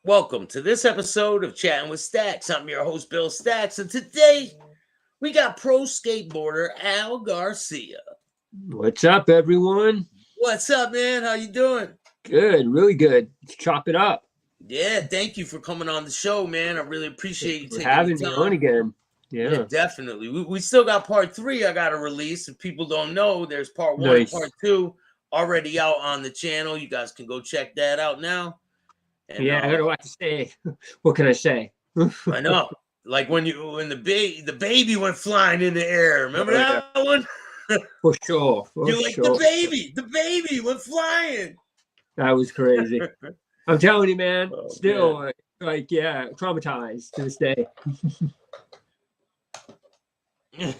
Welcome to this episode of Chatting with Staxx. I'm your host, Bill Staxx, and today we got pro-skateboarder Al Garcia. What's up, everyone? What's up, man? How you doing? Good, really good. Let's chop it up. Yeah, thank you for coming on the show, man. I really appreciate you taking having the me time. on again. Yeah, definitely. We still got part 3 I got to release. If people don't know, there's part 1 and part 2 already out on the channel. You guys can go check that out now. And, I don't know what to say. What can I say? I know. Like when the baby went flying in the air. Remember that one? For sure. You're like, the baby went flying. That was crazy. I'm telling you, man. Still, traumatized to this day. Can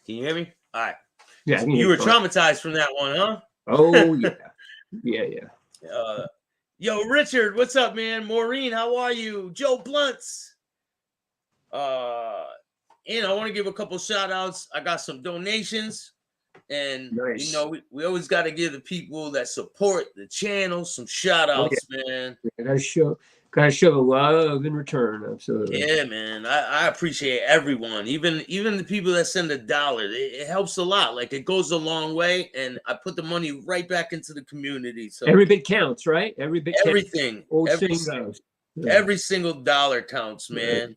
you hear me? All right. Yeah, you were traumatized from that one, huh? Oh yeah. Yo, Richard, what's up, man? Maureen, how are you? Joe Blunts. And I want to give a couple shout outs. I got some donations, and nice. we always got to give the people that support the channel some shout outs, man. I gotta show love in return. Absolutely. Yeah, man. I appreciate everyone, even the people that send $1. It helps a lot. Like, it goes a long way, and I put the money right back into the community. So every bit counts, right? Everything goes. Every single dollar counts, man. Right.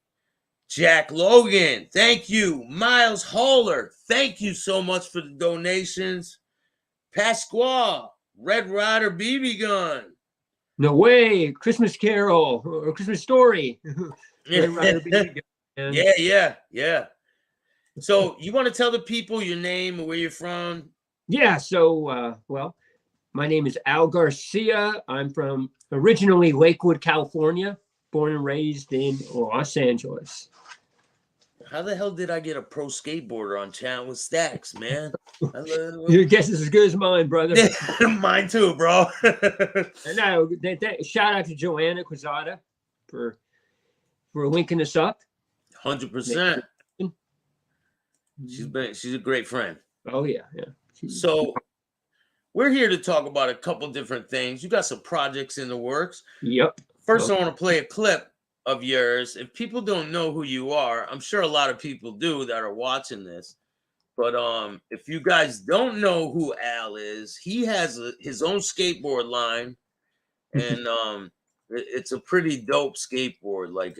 Jack Logan, thank you. Miles Holler, thank you so much for the donations. Pasquale, Red Rider BB Gun. No way, Christmas Carol or Christmas Story. Yeah. So you want to tell the people your name and where you're from? Yeah, so, well, my name is Al Garcia. I'm from originally Lakewood, California, born and raised in Los Angeles. How the hell did I get a pro skateboarder on Chattin with Staxx, man? Your guess is as good as mine, brother. Mine too, bro. And shout out to Joanna Quezada for linking us up. 100%. She's a great friend. Oh yeah. So we're here to talk about a couple different things. You got some projects in the works. Yep. First, I want to play a clip of yours. If people don't know who you are, I'm sure a lot of people do that are watching this. But if you guys don't know who Al is, he has his own skateboard line, and it's a pretty dope skateboard. Like,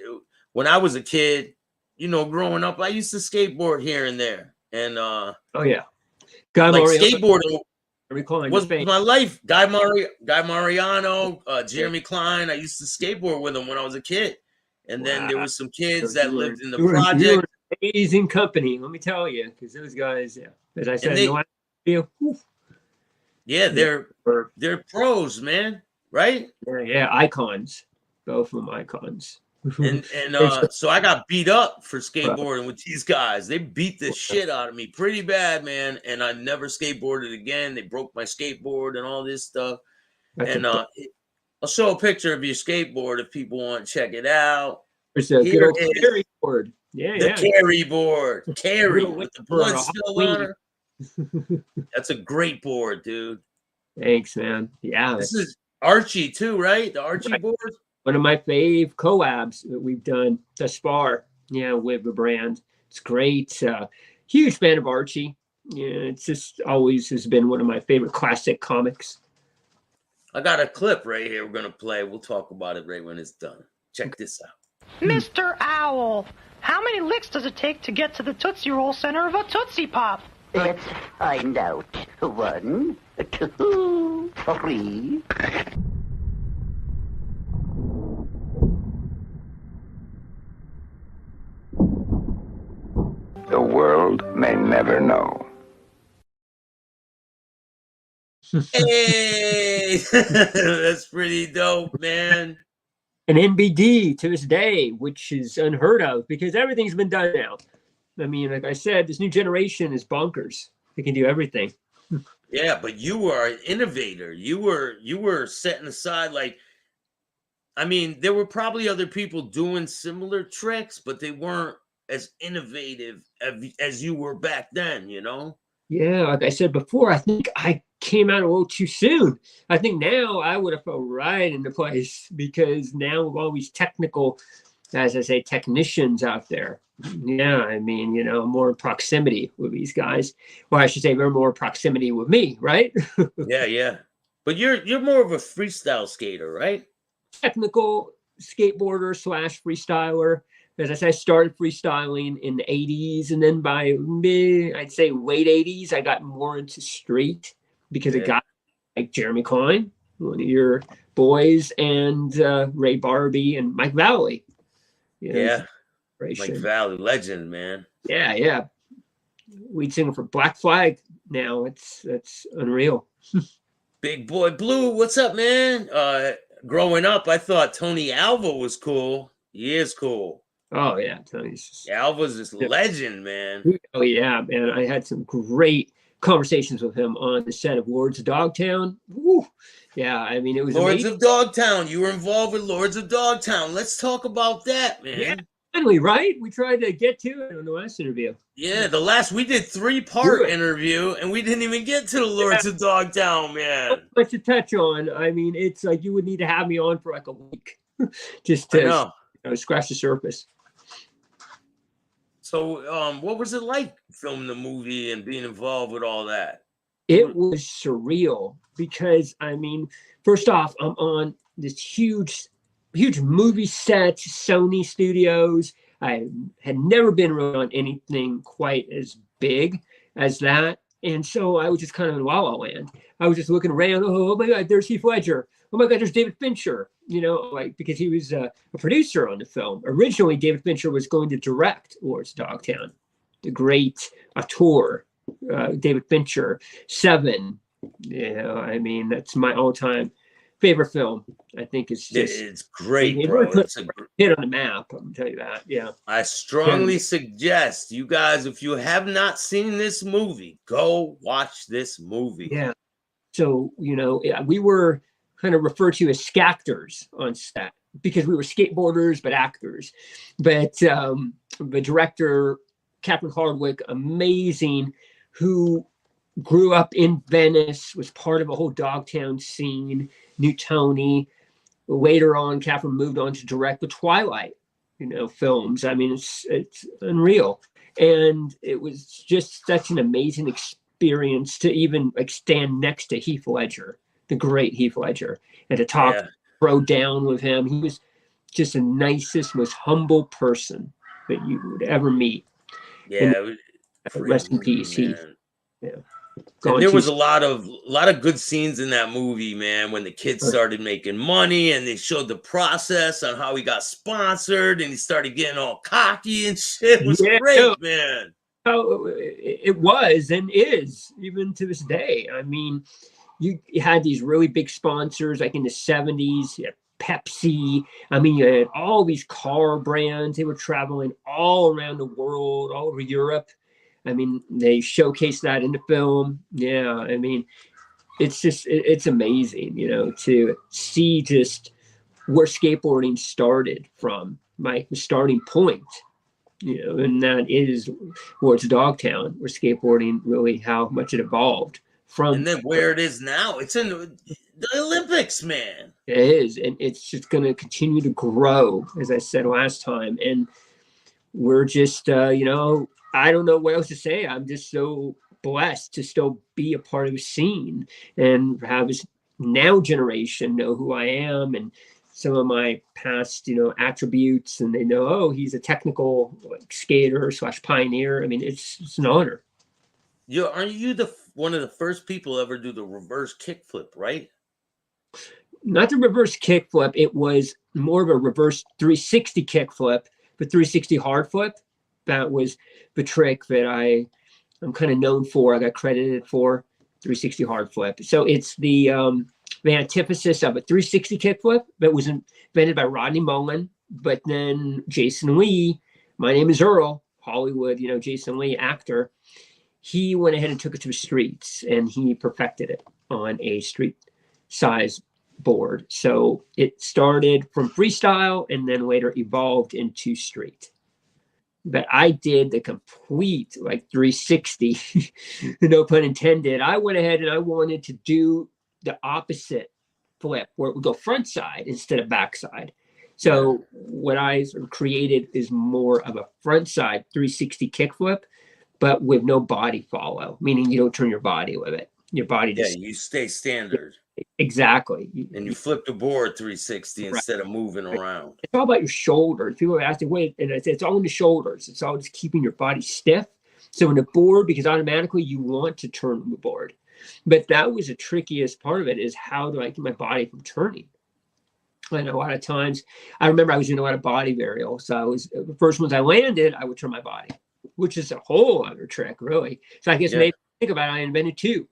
when I was a kid, growing up, I used to skateboard here and there, and skateboarding was my life. Guy Mariano, Jeremy Klein. I used to skateboard with him when I was a kid. And then there was some kids that lived in the project. You were amazing company, let me tell you, because those guys, as I said, they're pros, man, right? Yeah, icons, both of them icons. And so I got beat up for skateboarding with these guys. They beat the shit out of me pretty bad, man. And I never skateboarded again. They broke my skateboard and all this stuff. I'll show a picture of your skateboard if people want to check it out. It's a good old carry board. Carry board. Carry with the blood spill on her. That's a great board, dude. Thanks, man. Yeah. This is Archie too, right? The Archie board? One of my fave collabs that we've done thus far. Yeah, with the brand. It's great. Huge fan of Archie. Yeah, it's just always has been one of my favorite classic comics. I got a clip right here we're going to play. We'll talk about it right when it's done. Check this out. Mr. Owl, how many licks does it take to get to the Tootsie Roll center of a Tootsie Pop? Let's find out. 1, 2, 3. The world may never know. Hey, that's pretty dope, man. An NBD to this day, which is unheard of because everything's been done now. I mean, like I said, this new generation is bonkers. They can do everything. Yeah, but you were an innovator. You were setting aside, like, I mean, there were probably other people doing similar tricks, but they weren't as innovative as you were back then, you know? Yeah, like I said before, I think I came out a little too soon. I think now I would have fell right into place, because now with all these technical, as I say, technicians out there. Yeah, I mean, you know, more proximity with these guys. Or I should say, they're more proximity with me, right? Yeah, yeah. But you're more of a freestyle skater, right? Technical skateboarder slash freestyler. As I said, I started freestyling in the 80s, and then by I'd say late 80s, I got more into street, because a guy like Jeremy Klein, one of your boys, and Ray Barbie and Mike Valley. Yeah. Mike Valley, legend, man. Yeah, yeah. Lead singer for Black Flag now. That's unreal. Big Boy Blue, what's up, man? Growing up, I thought Tony Alva was cool. He is cool. Oh yeah, Tony's Alva's this legend, man. Oh yeah, man. I had some great conversations with him on the set of Lords of Dogtown. Woo. Yeah, I mean, it was Lords amazing. of Dogtown. You were involved with Lords of Dogtown. Let's talk about that, man. Yeah, finally, right? We tried to get to it on the last interview. Yeah, we did 3-part interview, and we didn't even get to the Lords of Dogtown, man. Much to touch on. I mean, it's like you would need to have me on for like a week just to scratch the surface. So, what was it like filming the movie and being involved with all that? It was surreal, because, I mean, first off, I'm on this huge movie set, Sony Studios. I had never been on anything quite as big as that. And so I was just kind of in La La Land. I was just looking around. Oh my God, there's Heath Ledger. Oh my God, there's David Fincher. You know, like, because he was a producer on the film. Originally, David Fincher was going to direct Lords of Dogtown, the great auteur, David Fincher, Seven. You know, I mean, that's my all-time favorite film. I think it's great, bro. It's a hit on the map. I'm tell you that. Yeah. I strongly suggest you guys, if you have not seen this movie, go watch this movie. Yeah. So, you know, we were kind of referred to as scactors on set, because we were skateboarders but actors. But the director, Catherine Hardwick, amazing, who grew up in Venice, was part of a whole Dogtown scene, knew Tony. Later on, Catherine moved on to direct the Twilight, you know, films. I mean, it's unreal. And it was just such an amazing experience to even like stand next to Heath Ledger, the great Heath Ledger, and to talk, throw down with him. He was just the nicest, most humble person that you would ever meet. Yeah. Rest in peace, Heath. Yeah. And there was a lot of good scenes in that movie, man, when the kids started making money and they showed the process on how he got sponsored and he started getting all cocky and shit. It was great, man. Oh, it was and is, even to this day. I mean, you had these really big sponsors like in the 70s. You had Pepsi. I mean, you had all these car brands. They were traveling all around the world, all over Europe. I mean, they showcased that in the film. Yeah, I mean, it's just, it's amazing, you know, to see just where skateboarding started from, like the starting point, you know, and that is Lords of Dogtown, where skateboarding really, how much it evolved from. And then where it is now, it's in the Olympics, man. It is, and it's just going to continue to grow, as I said last time. And we're just, you know, I don't know what else to say. I'm just so blessed to still be a part of the scene and have this now generation know who I am and some of my past, you know, attributes. And they know, oh, he's a technical skater / pioneer. I mean, it's an honor. Aren't you one of the first people ever do the reverse kickflip, right? Not the reverse kickflip. It was more of a reverse 360 kickflip, but 360 hard flip. That was the trick that I'm kind of known for. I got credited for 360 hard flip. So it's the antithesis of a 360 kickflip that was invented by Rodney Mullen. But then Jason Lee, my name is Earl, Hollywood, you know, Jason Lee, actor. He went ahead and took it to the streets and he perfected it on a street size board. So it started from freestyle and then later evolved into street. but I did the complete like 360, no pun intended. I went ahead and I wanted to do the opposite flip where it would go front side instead of back side. So what I sort of created is more of a front side 360 kickflip, but with no body follow, meaning you don't turn your body with it. Your body just you stay standard. Exactly. And you flip the board 360 Right. instead of moving around. It's all about your shoulders. People are asking, wait, and it's all in the shoulders. It's all just keeping your body stiff. So in the board, because automatically you want to turn the board. But that was the trickiest part of it, is how do I keep my body from turning? And a lot of times, I remember I was doing a lot of body varials. So I was, the first ones I landed, I would turn my body, which is a whole other trick, really. So I guess maybe think about it, I invented 2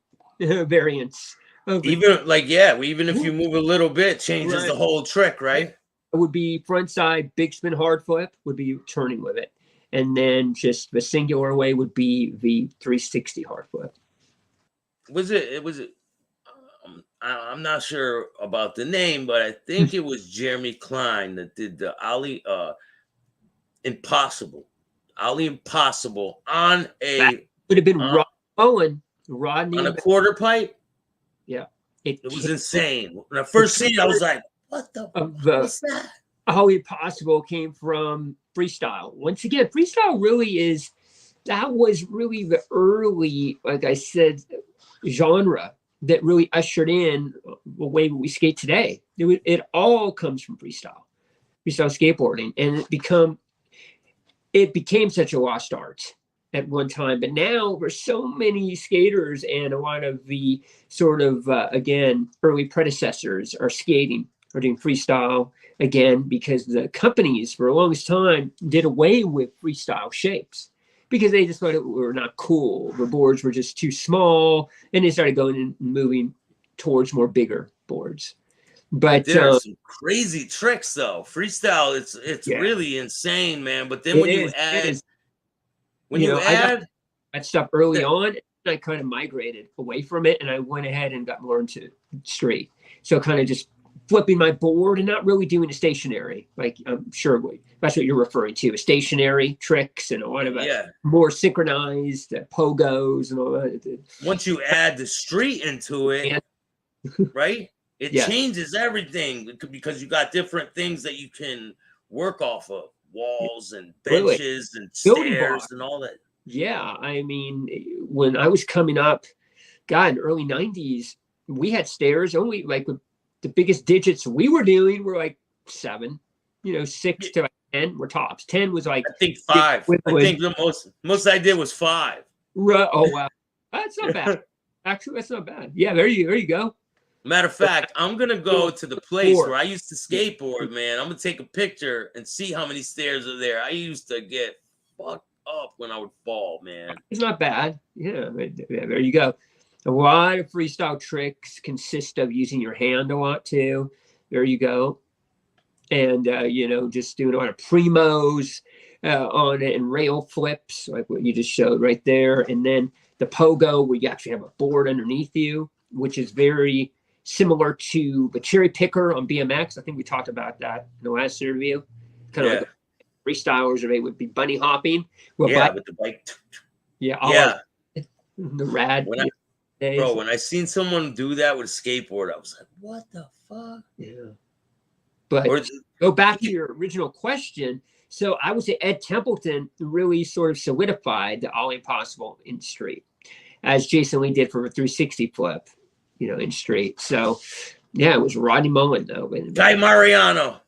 variants. Even like, even if you move a little bit, changes the whole trick, right? It would be front side, big spin, hard flip would be turning with it. And then just the singular way would be the 360 hard flip. I'm not sure about the name, but I think it was Jeremy Klein that did the Ali Impossible on a, that would have been Rodney on a quarter pipe. Yeah. It was insane. When I first seen it, I was like, what the what's that? How Impossible came from freestyle. Once again, freestyle really that was really the early, like I said, genre that really ushered in the way we skate today. It all comes from freestyle skateboarding, and it became such a lost art at one time. But now there's so many skaters, and a lot of the sort of, again, early predecessors are doing freestyle again, because the companies for the longest time did away with freestyle shapes because they just thought it were not cool. The boards were just too small, and they started going and moving towards more bigger boards. But there are some crazy tricks though. Freestyle, it's really insane, man. But then when you add that stuff early on, I kind of migrated away from it, and I went ahead and got more into straight. So kind of just flipping my board and not really doing a stationary, like I'm sure that's what you're referring to, a stationary tricks and a lot of more synchronized pogos and all that. Once you add the street into it, right? It changes everything, because you got different things that you can work off of, walls and benches and stairs and all that. Yeah, I mean, when I was coming up, in the early 90s, we had stairs only like the biggest digits we were doing were like 7, 6 to 10 were tops. 10 was like, I think 5. I think the most I did was 5. Oh wow, that's not bad. Actually, that's not bad. Yeah, there you go. Matter of fact, I'm gonna go to the place where I used to skateboard, man. I'm gonna take a picture and see how many stairs are there. I used to get fucked up when I would fall, man. It's not bad. Yeah, there you go. A lot of freestyle tricks consist of using your hand a lot too. There you go. And, just doing a lot of primos on it and rail flips, like what you just showed right there. And then the pogo, where you actually have a board underneath you, which is very similar to the cherry picker on BMX. I think we talked about that in the last interview. Kind of like freestylers, or they would be bunny hopping. With the bike. The rad. When I seen someone do that with a skateboard, I was like, what the fuck? Yeah. But go back to your original question. So I would say Ed Templeton really sort of solidified the All Impossible in street, as Jason Lee did for a 360 flip, in street. So it was Rodney Mullen though. Guy Mariano,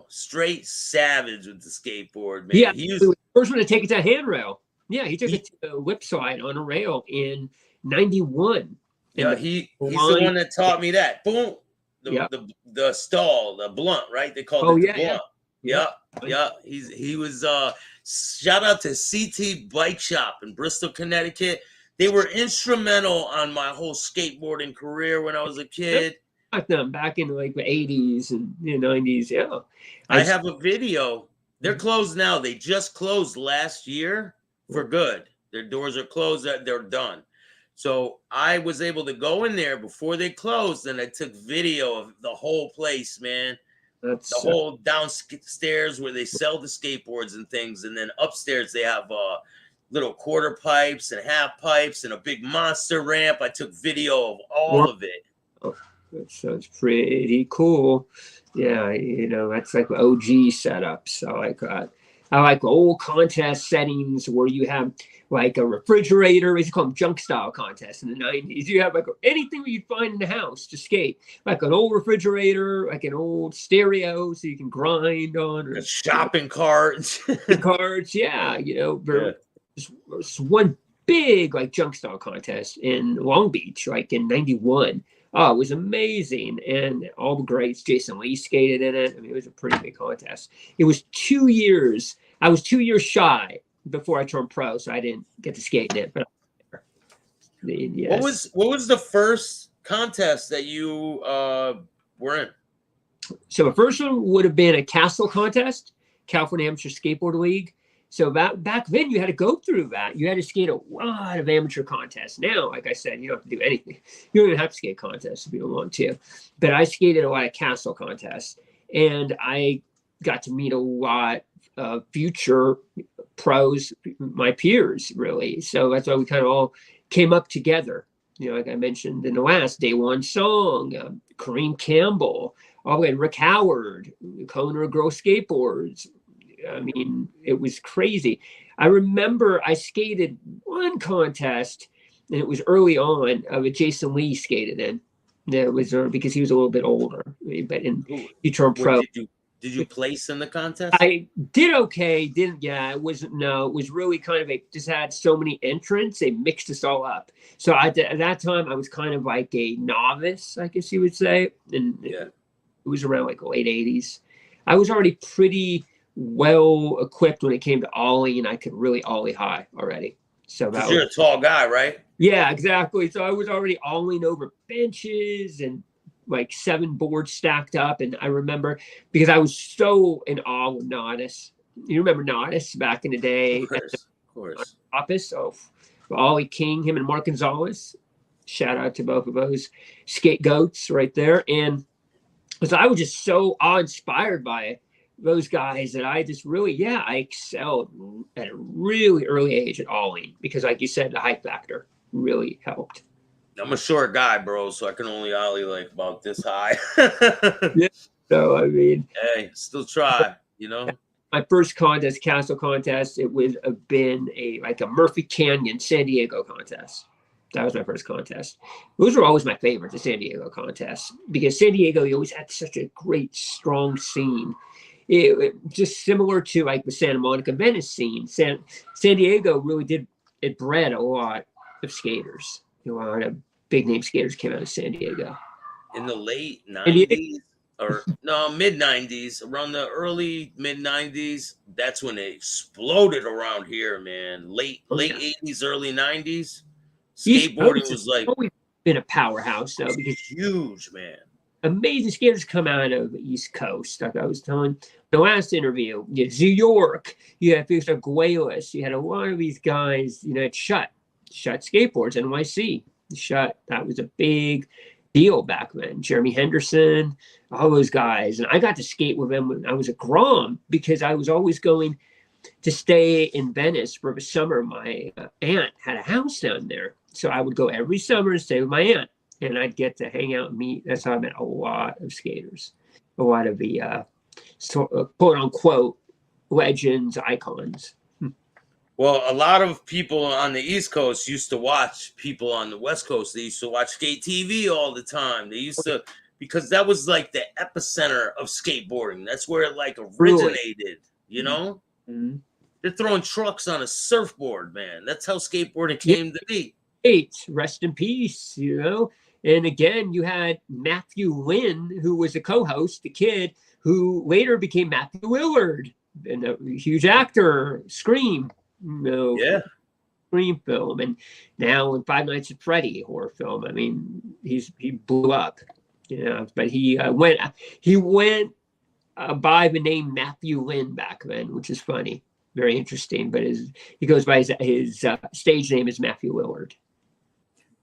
straight savage with the skateboard, man. Yeah, he was the first one to take it to handrail. Yeah, he took it to a whip slide on a rail in 91. Yeah, he's the one that taught me that. Boom. The stall, the blunt, right? They called it the blunt. Yeah. He was shout out to CT Bike Shop in Bristol, Connecticut. They were instrumental on my whole skateboarding career when I was a kid. Back in like the 80s and 90s. Yeah. I have a video. They're closed now. They just closed last year for good. Their doors are closed. They're done. So I was able to go in there before they closed, and I took video of the whole place, man. That's The whole downstairs where they sell the skateboards and things, and then upstairs they have little quarter pipes and half pipes and a big monster ramp. I took video of all of it. Oh, that sounds pretty cool. Yeah, that's like OG setups. I like old contest settings where you have like a refrigerator. We used to call them junk style contests in the 90s. You have like anything you'd find in the house to skate, like an old refrigerator, like an old stereo, so you can grind on. Or shopping carts. Cards, yeah. There's one big like junk style contest in Long Beach, like in '91. Oh, it was amazing. And all the greats, Jason Lee skated in it. I mean, it was a pretty big contest. It was 2 years. I was 2 years shy before I turned pro, so I didn't get to skate in it. But yes. What was the first contest that you were in? So the first one would have been a castle contest, California Amateur Skateboard League. So back then you had to go through that. You had to skate a lot of amateur contests. Now, like I said, you don't have to do anything. You don't even have to skate contests if you don't want to. But I skated a lot of castle contests, and I got to meet a lot of future pros, my peers, really. So that's why we kind of all came up together. Like I mentioned in the last Day One Song, Kareem Campbell, all the way to Rick Howard, co-owner of Girl Skateboards. I mean, it was crazy. I remember I skated one contest, and it was early on, with Jason Lee skated in. That was because he was a little bit older, but he turned pro. Did you place in the contest? I did okay. It was really kind of just had so many entrants. They mixed us all up. So at that time, I was kind of like a novice, I guess you would say. And it was around like the late 80s. I was already pretty well equipped when it came to ollie, and I could really ollie high already. So you're a tall guy, right? Yeah, exactly. So I was already ollieing over benches and like 7 boards stacked up. And I remember because I was so in awe with Nodis. You remember Nodis back in the day? Of course. Office. Oh, Ollie King, him and Mark Gonzalez. Shout out to both of those scapegoats right there. And because I was just so awe-inspired by those guys that I just really, I excelled at a really early age at ollieing because, like you said, the height factor really helped. I'm a short guy, bro, so I can only ollie like about this high. Yeah. So, I mean, hey, still try, My first contest, castle contest, it would have been a Murphy Canyon San Diego contest. That was my first contest. Those were always my favorite, the San Diego contests, because San Diego, you always had such a great, strong scene. It just similar to like the Santa Monica Venice scene. San Diego really bred a lot of skaters. A lot of big name skaters came out of San Diego. In the late 90s or mid 90s, around the early mid 90s, that's when it exploded around here, man. Late 80s, early 90s. Skateboarding was like always been a powerhouse though, because huge, man. Amazing skaters come out of the East Coast. Like I was telling the last interview, you had New York, you had Victor Guelas, you had a lot of these guys, at Shut Skateboards, NYC. Shut, that was a big deal back then. Jeremy Henderson, all those guys. And I got to skate with them when I was at Grom because I was always going to stay in Venice for the summer. My aunt had a house down there. So I would go every summer and stay with my aunt. And I'd get to hang out and meet. That's how I met a lot of skaters, a lot of the quote unquote legends, icons. Well, a lot of people on the East Coast used to watch people on the West Coast. They used to watch skate TV all the time. They used to, because that was like the epicenter of skateboarding. That's where it like originated, Mm-hmm. They're throwing trucks on a surfboard, man. That's how skateboarding came to be. Rest in peace, And again, you had Matthew Lynn, who was a co-host, the kid, who later became Matthew Willard, and a huge actor, Scream, Scream film, and now in Five Nights at Freddy horror film. I mean, he blew up, But he went by the name Matthew Lynn back then, which is funny, very interesting. But he goes by his stage name is Matthew Willard.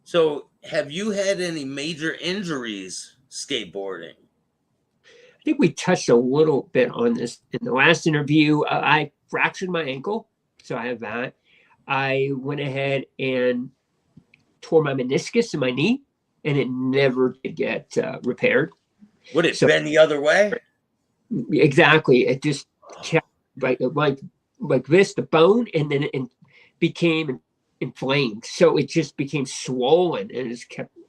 So, have you had any major injuries skateboarding? think we touched a little bit on this in the last interview. I fractured my ankle, so I have that. I went ahead and tore my meniscus in my knee, and it never did get repaired. Would it bend the other way? Exactly. It just kept like this, the bone, and then it became inflamed. So it just became swollen, and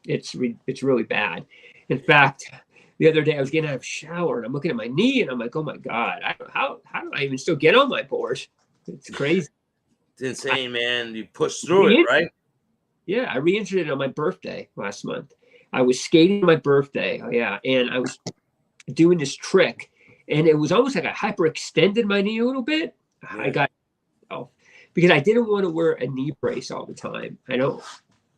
it's really bad. In fact, the other day I was getting out of the shower and I'm looking at my knee and I'm like, oh my God, how do I even still get on my board? It's crazy. It's insane, man. You push through it, right? Yeah, I re-injured it on my birthday last month. I was skating on my birthday, and I was doing this trick, and it was almost like I hyperextended my knee a little bit. Yeah. I got because I didn't want to wear a knee brace all the time. I don't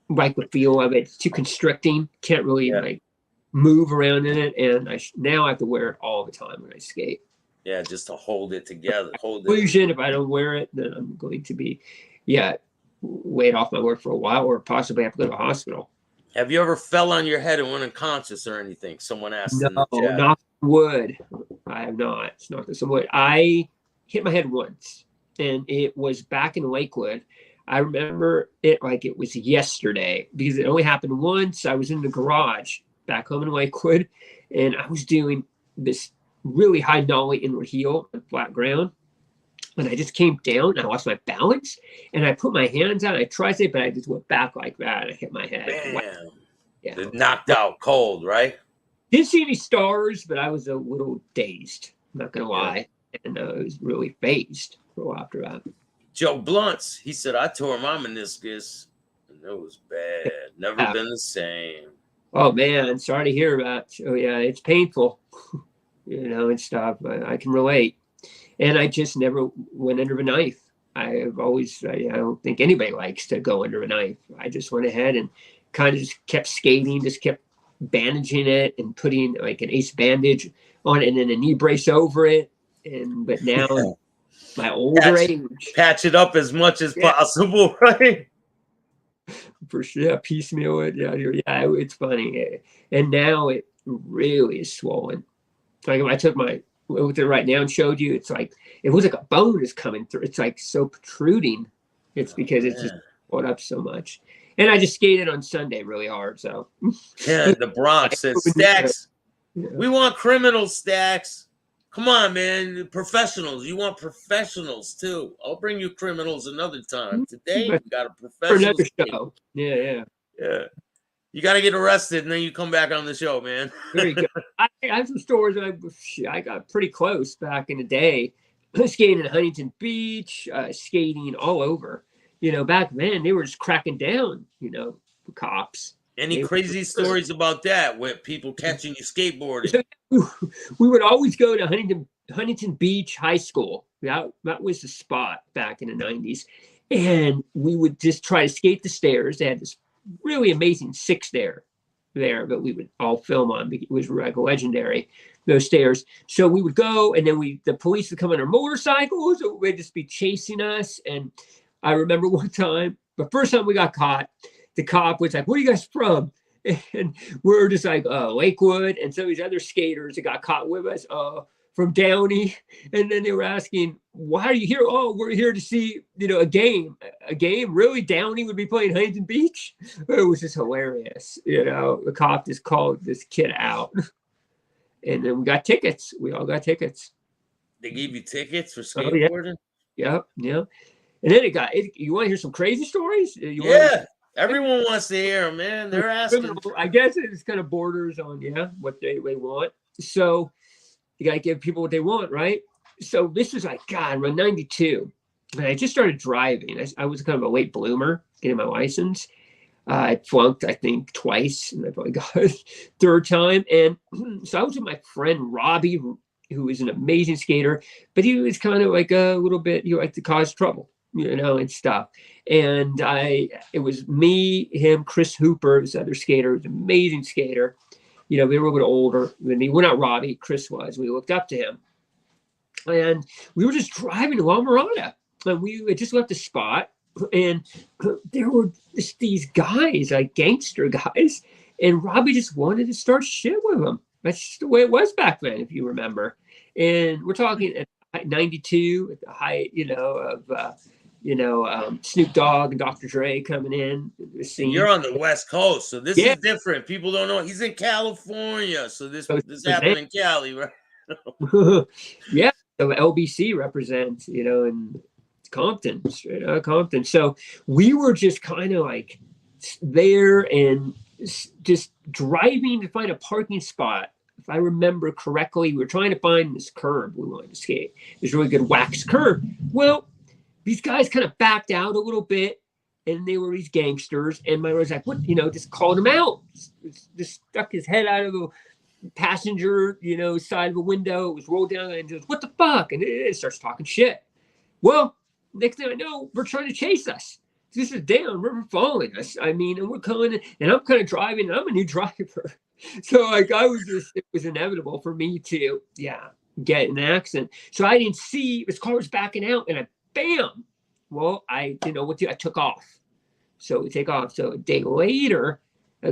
like the feel of it. It's too constricting. Can't really like move around in it, and now I have to wear it all the time when I skate. Yeah, just to hold it together. If I don't wear it, then I'm going to be laid off my work for a while, or possibly have to go to a hospital. Have you ever fell on your head and went unconscious or anything? Someone asked. No, knock on wood. I have not. It's not some wood. I hit my head once, and it was back in Lakewood. I remember it like it was yesterday because it only happened once. I was in the garage back home in Lakewood, and I was doing this really high nollie inward heel on flat ground. And I just came down and I lost my balance, and I put my hands out. I tried to, but I just went back like that. I hit my head. Bam. Yeah. It knocked out cold, right? Didn't see any stars, but I was a little dazed. I'm not gonna lie, and I was really phased for a while after that. Joe Blunts, he said, I tore my meniscus, and it was bad. Never been the same. Oh man, sorry to hear about. Oh yeah, it's painful, and stuff. But I can relate. And I just never went under a knife. I don't think anybody likes to go under a knife. I just went ahead and kind of just kept skating, just kept bandaging it and putting like an ace bandage on it and then a knee brace over it. But now my older age, patch it up as much as possible, right? For sure, piecemeal it. Yeah, it's funny. And now it really is swollen. Like if I took with it right now and showed you, it's like it was like a bone is coming through. It's like so protruding. It's because it's just pulled up so much. And I just skated on Sunday really hard. So the Bronx says, Staxx, we want criminals, Staxx. Come on, man. Professionals. You want professionals too. I'll bring you criminals another time. Today we got a professional. For another show. Yeah. You got to get arrested, and then you come back on the show, man. Very good. I have some stories that I got pretty close back in the day. Skating in Huntington Beach, skating all over. Back then they were just cracking down, the cops. Any crazy stories about that with people catching you skateboarding? We would always go to Huntington Beach High School. That was the spot back in the 90s. And we would just try to skate the stairs. They had this really amazing six there, but we would all film on. It was like legendary, those stairs. So we would go, and then the police would come on their motorcycles. They'd just be chasing us. And I remember one time, the first time we got caught, the cop was like, "Where are you guys from?" And we're just like, Lakewood. And some of these other skaters that got caught with us, from Downey. And then they were asking, why are you here? Oh, we're here to see, a game. A game? Really? Downey would be playing Huntington Beach? It was just hilarious. The cop just called this kid out. And then we got tickets. We all got tickets. They gave you tickets for skateboarding? Yeah. And then you want to hear some crazy stories? Everyone wants to hear them, man. They're asking. I guess it's kind of borders on, what they want. So you got to give people what they want, right? So this is like, God, around 92. And I just started driving. I was kind of a late bloomer getting my license. I flunked, I think, twice. And I probably got it third time. And so I was with my friend Robbie, who is an amazing skater. But he was kind of like a little bit, he liked to cause trouble, and stuff. And it was me, him, Chris Hooper, this other skater, was an amazing skater. We were a little bit older than me. We're not Robbie, Chris was. We looked up to him. And we were just driving to La Mirada. And we had just left the spot. And there were just these guys, like gangster guys. And Robbie just wanted to start shit with them. That's the way it was back then, if you remember. And we're talking at 92 at the height, of Snoop Dogg and Dr. Dre coming in the scene. And you're on the West Coast, so this Yeah. is different. People don't know he's in California, so this So happened in Cali, right? Yeah, so LBC represents, in Compton, straight out of Compton. So we were just kind of like there and just driving to find a parking spot. If I remember correctly, we were trying to find this curb we wanted to skate. This really good wax curb. Well, these guys kind of backed out a little bit, and they were these gangsters. And my brother's like, what, just called him out. Just stuck his head out of the passenger, side of a window. It was rolled down and just, what the fuck? And it starts talking shit. Well, next thing I know, we're trying to chase us. This is down, we're following us. And we're coming, and I'm kind of driving, and I'm a new driver. So like it was inevitable for me to, get in an accident. So I didn't see this car was backing out, and bam. Well, I didn't know what to do. I took off. So we take off. So a day later,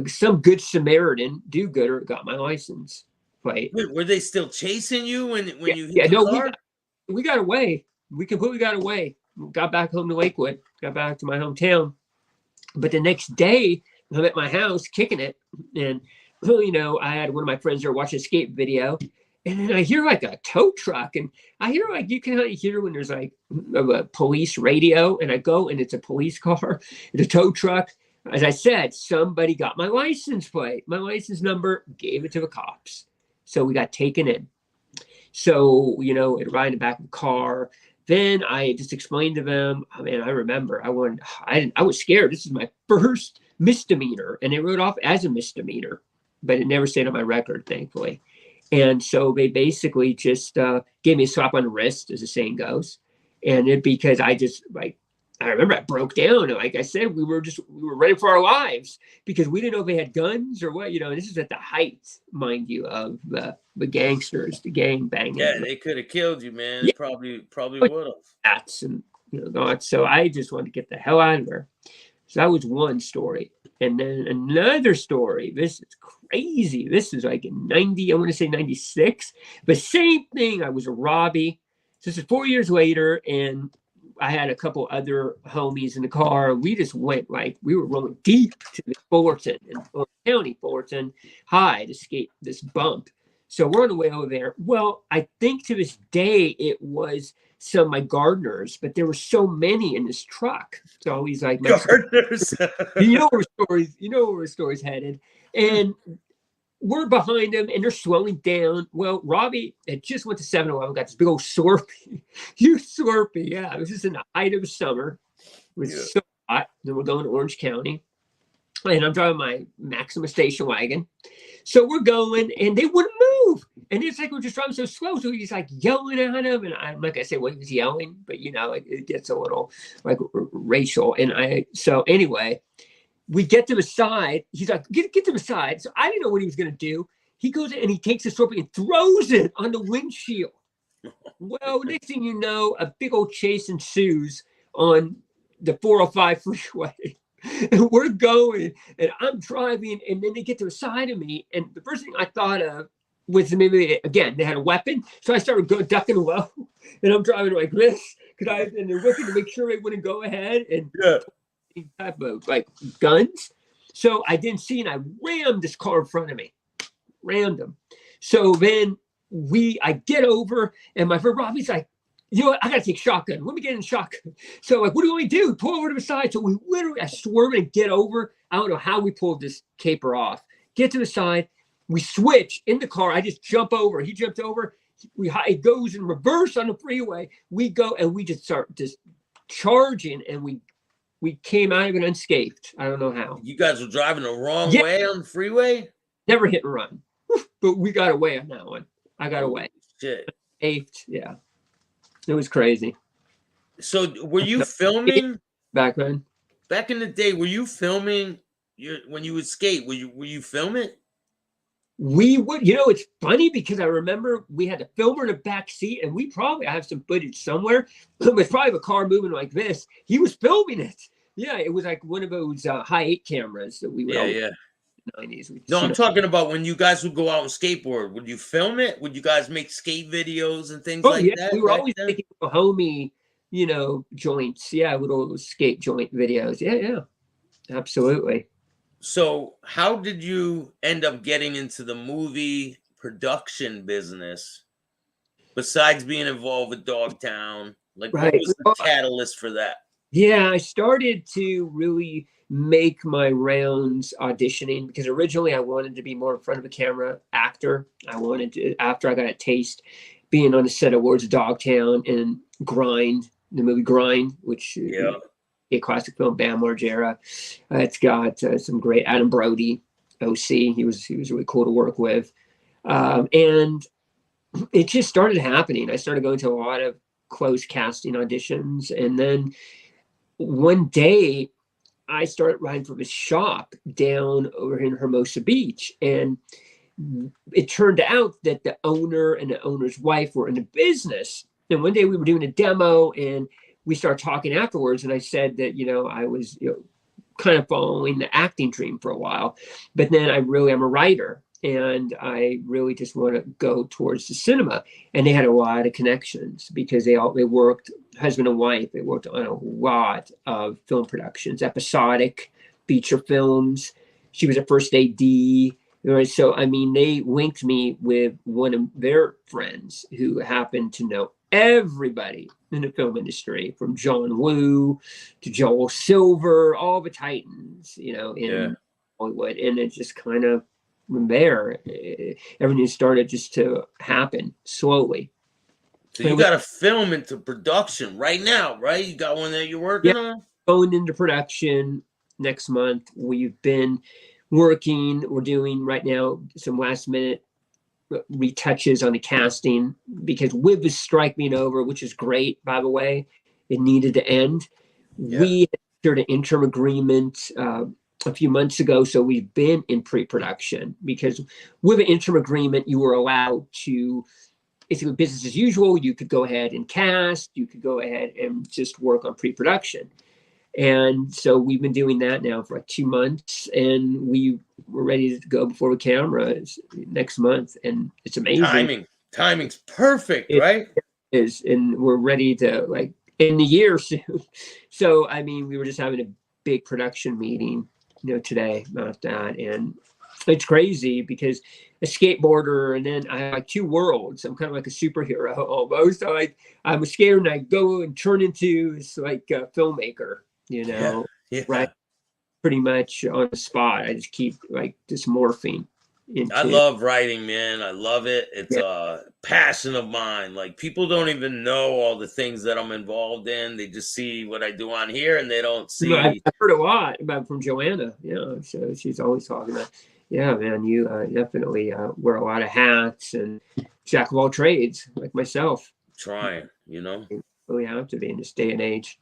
some good Samaritan do-gooder got my license plate. Were they still chasing you when you hit the the car? car? We got away. We completely got away. Got back home to Lakewood. Got back to my hometown. But the next day, I'm at my house kicking it. And, I had one of my friends there watching a skate video. And then I hear like a tow truck. And I hear like, you can hear when there's like a police radio. And I go, and it's a police car. It's a tow truck. As I said, somebody got my license plate, my license number, gave it to the cops. So we got taken in. So, it riding in the back of the car. Then I just explained to them, I remember I was scared. This is my first misdemeanor, and they wrote off as a misdemeanor, but it never stayed on my record, thankfully. And so they basically just gave me a slap on the wrist, as the saying goes. And because I remember I broke down. And like I said, we were ready for our lives because we didn't know if they had guns or what, this is at the height, mind you, of the gangsters, the gang banging. Yeah, they could have killed you, man. Yeah. Probably would have. That's and so I just wanted to get the hell out of there. So that was one story. And then another story. This is crazy. This is like in 90, I want to say 96. But same thing. I was a Robbie. So this is 4 years later, and I had a couple other homies in the car. We just went we were rolling deep to the Fullerton in Fulton County, Fullerton High to skate this bump. So we're on the way over there. Well, I think to this day it was some of my gardeners, but there were so many in this truck. So he's like, gardeners. you know where the story's headed. And we're behind them, and they're slowing down. Well, Robbie had just went to 7-Eleven, got this big old Slurpee. Huge Slurpee, yeah. This is in the height of the summer. It was so hot. Then we're going to Orange County. And I'm driving my Maxima station wagon. So we're going, and they wouldn't move. And it's like we're just driving so slow. So he's like yelling at him. And I'm like, I say, well, he was yelling, but it gets a little like racial. And so anyway, we get to the side. He's like, get to the side. So I didn't know what he was going to do. He goes in and he takes the Slurpee and throws it on the windshield. Well, next thing you know, a big old chase ensues on the 405 freeway. And we're going, and I'm driving, and then they get to the side of me. And the first thing I thought of was maybe, again, they had a weapon. So I started ducking low, and I'm driving like this. And they're looking to make sure they wouldn't go ahead. And type of like guns. So I didn't see, and I rammed this car in front of me. Rammed him. So then I get over, and my friend Robbie's like, I gotta take shotgun. Let me get in shotgun. So like, what do we do? Pull over to the side. So we literally, I swerve and get over. I don't know how we pulled this caper off. Get to the side. We switch in the car. I just jump over. He jumped over. It goes in reverse on the freeway. We go and we just start just charging, and we came out of it unscathed. I don't know how. You guys were driving the wrong way on the freeway? Never hit and run. But we got away on that one. I got away. Shit. Yeah. It was crazy. So were you filming back then? Back in the day, were you filming when you would skate? Were you filming? We would, it's funny because I remember we had a filmer in the back seat, and I have some footage somewhere. It was probably a car moving like this. He was filming it. Yeah, it was like one of those high 8 cameras that we would 90s. No, I'm talking about when you guys would go out and skateboard. Would you film it? Would you guys make skate videos and things like that? We were back always then? making little homie, joints. Yeah, little skate joint videos. Yeah, absolutely. So how did you end up getting into the movie production business besides being involved with Dogtown? Like, what Right. was the catalyst for that? Yeah, I started to really make my rounds auditioning because originally I wanted to be more in front of a camera actor. I wanted to, after I got a taste being on the set of Words of Dogtown and Grind, the movie Grind, which a classic film, Bam Margera. It's got some great Adam Brody, OC. He was really cool to work with. And it just started happening. I started going to a lot of closed casting auditions. And then one day I started riding from a shop down over in Hermosa Beach. And it turned out that the owner and the owner's wife were in the business. And one day we were doing a demo and we started talking afterwards. And I said that, I was kind of following the acting dream for a while, but then I'm a writer and I really just want to go towards the cinema. And they had a lot of connections because they worked husband and wife. They worked on a lot of film productions, episodic feature films. She was a first AD. So, they linked me with one of their friends who happened to know everybody in the film industry, from John Woo to Joel Silver, all the titans, in Hollywood. And it just kind of, from there, everything started just to happen slowly. So you got a film into production right now, right? You got one that you're working on? Going into production next month. We've been working, we're doing right now some last minute retouches on the casting because with the strike being over, which is great, by the way, it needed to end. We entered an interim agreement a few months ago, so we've been in pre-production because with an interim agreement, you were allowed to, if it was business as usual, you could go ahead and cast, you could go ahead and just work on pre-production. And so we've been doing that now for like 2 months, and we were ready to go before the camera next month, and it's amazing. Timing's perfect, right? It is, and we're ready to end the year soon. So we were just having a big production meeting, today about that, and it's crazy because a skateboarder, and then I have two worlds. I'm kind of like a superhero almost. I'm a skater, and I go and turn into this a filmmaker. Right? Pretty much on the spot. I just keep just morphing into. I love writing, man. I love it. It's a passion of mine. Like, people don't even know all the things that I'm involved in. They just see what I do on here, and they don't see. I've heard a lot about from Joanna. So she's always talking about. Yeah, man, you definitely wear a lot of hats and jack of all trades, like myself. Trying, You really have to be in this day and age.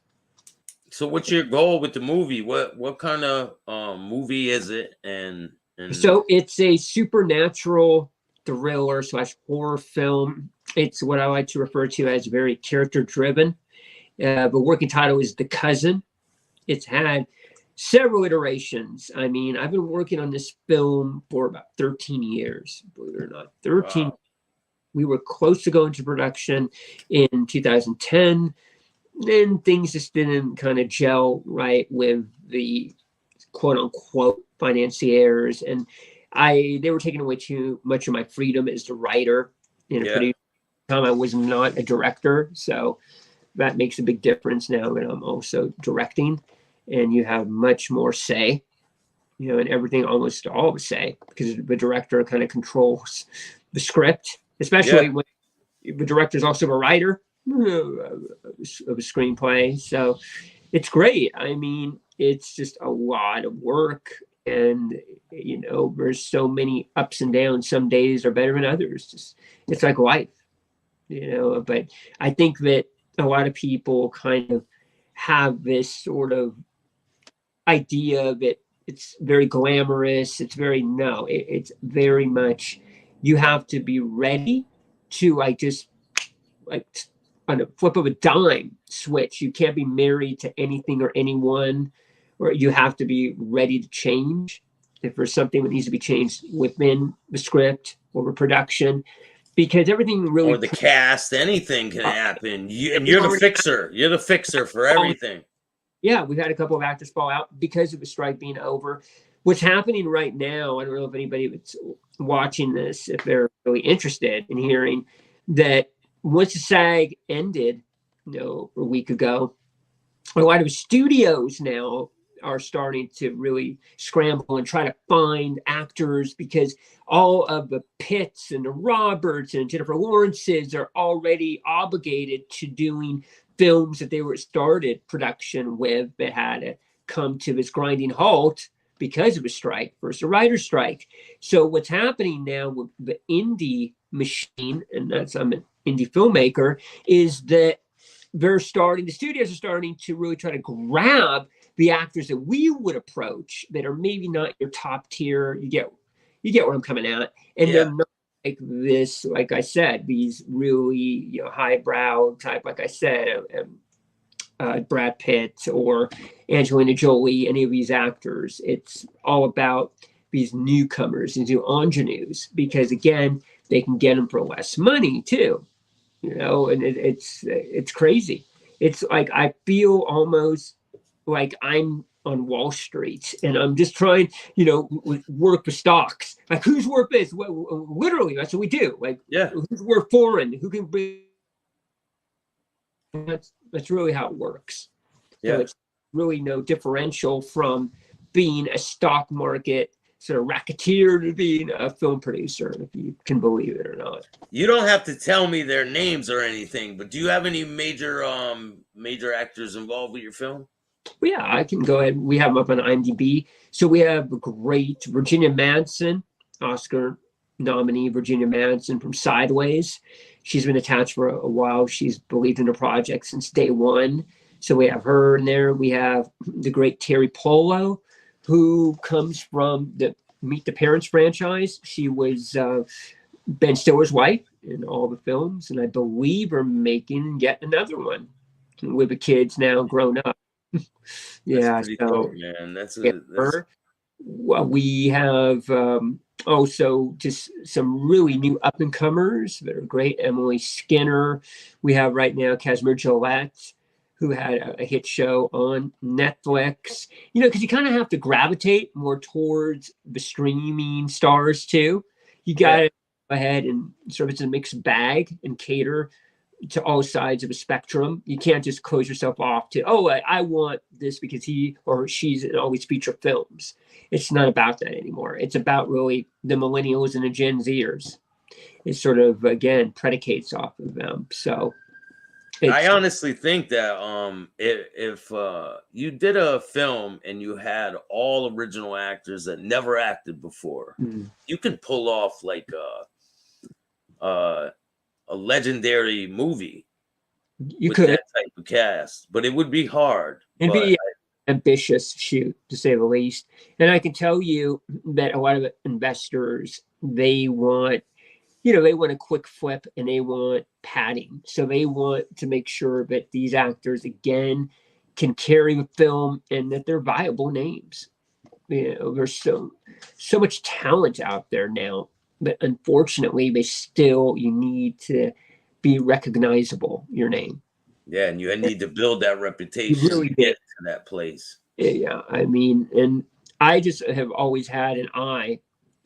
So what's your goal with the movie? What kind of movie is it? And so it's a supernatural thriller / horror film. It's what I like to refer to as very character driven. The working title is The Cousin. It's had several iterations. I've been working on this film for about 13 years, believe it or not. 13. Wow. We were close to going to production in 2010. Then things just didn't kind of gel right with the quote unquote financiers, and they were taking away too much of my freedom as the writer. Pretty time I was not a director, so that makes a big difference now that I'm also directing, and you have much more say, and everything, almost all the say, because the director kind of controls the script, especially when the director is also a writer of a screenplay. So it's great. It's just a lot of work, and there's so many ups and downs. Some days are better than others. It's like life, but I think that a lot of people kind of have this sort of idea that it's very glamorous. It's it's very much, you have to be ready to just on a flip of a dime switch. You can't be married to anything or anyone, or you have to be ready to change. if there's something that needs to be changed within the script or the production, because everything really or the cast, anything can happen. And you're the fixer. You're the fixer for everything. Yeah, we've had a couple of actors fall out because of the strike being over. What's happening right now, I don't know if anybody that's watching this, if they're really interested in hearing that once the SAG ended, a week ago, a lot of studios now are starting to really scramble and try to find actors, because all of the Pitts and the Roberts and Jennifer Lawrences are already obligated to doing films that they were started production with that had to come to this grinding halt because of a strike, first a writer's strike. So what's happening now with the indie machine, and that's I'm an indie filmmaker, is that the studios are starting to really try to grab the actors that we would approach that are maybe not your top tier. You get where I'm coming at, and they're not like this. Like I said, these really highbrow type. Like I said, Brad Pitt or Angelina Jolie, any of these actors. It's all about these newcomers, these new ingenues, because again, they can get them for less money too. And it's crazy. It's like I feel almost like I'm on Wall Street and I'm just trying, work for stocks. Like, who's worth this? Well, literally, that's what we do. Like, who's worth foreign? Who can bring? That's really how it works. So it's really no differential from being a stock market sort of racketeer to being a film producer, if you can believe it or not. You don't have to tell me their names or anything, but do you have any major actors involved with your film? Well, yeah, I can go ahead. We have them up on IMDb. So we have a great Virginia Madsen, Oscar nominee Virginia Madsen from Sideways. She's been attached for a while. She's believed in the project since day one. So we have her in there. We have the great Terry Polo, who comes from the Meet the Parents franchise. She was Ben Stiller's wife in all the films, and I believe are making yet another one with the kids now grown up. That's pretty cool, man. That's well, we have also just some really new up and comers that are great. Emily Skinner. We have right now Casimir Gillette, who had a hit show on Netflix. Because you kind of have to gravitate more towards the streaming stars too. You got to go ahead and sort of it's a mixed bag and cater to all sides of a spectrum. You can't just close yourself off to, I want this because he or she's in all these feature films. It's not about that anymore. It's about really the millennials and the Gen Zers. It sort of, again, predicates off of them. So I honestly think that if you did a film and you had all original actors that never acted before, you could pull off like a legendary movie. You could that type of cast, but it would be hard. It'd be ambitious shoot, to say the least. And I can tell you that a lot of investors, they want a quick flip and they want padding. So they want to make sure that these actors, again, can carry the film and that they're viable names. There's so much talent out there now, but unfortunately, you need to be recognizable, your name. Yeah, and you need to build that reputation really to get to that place. Yeah, I mean, and I just have always had an eye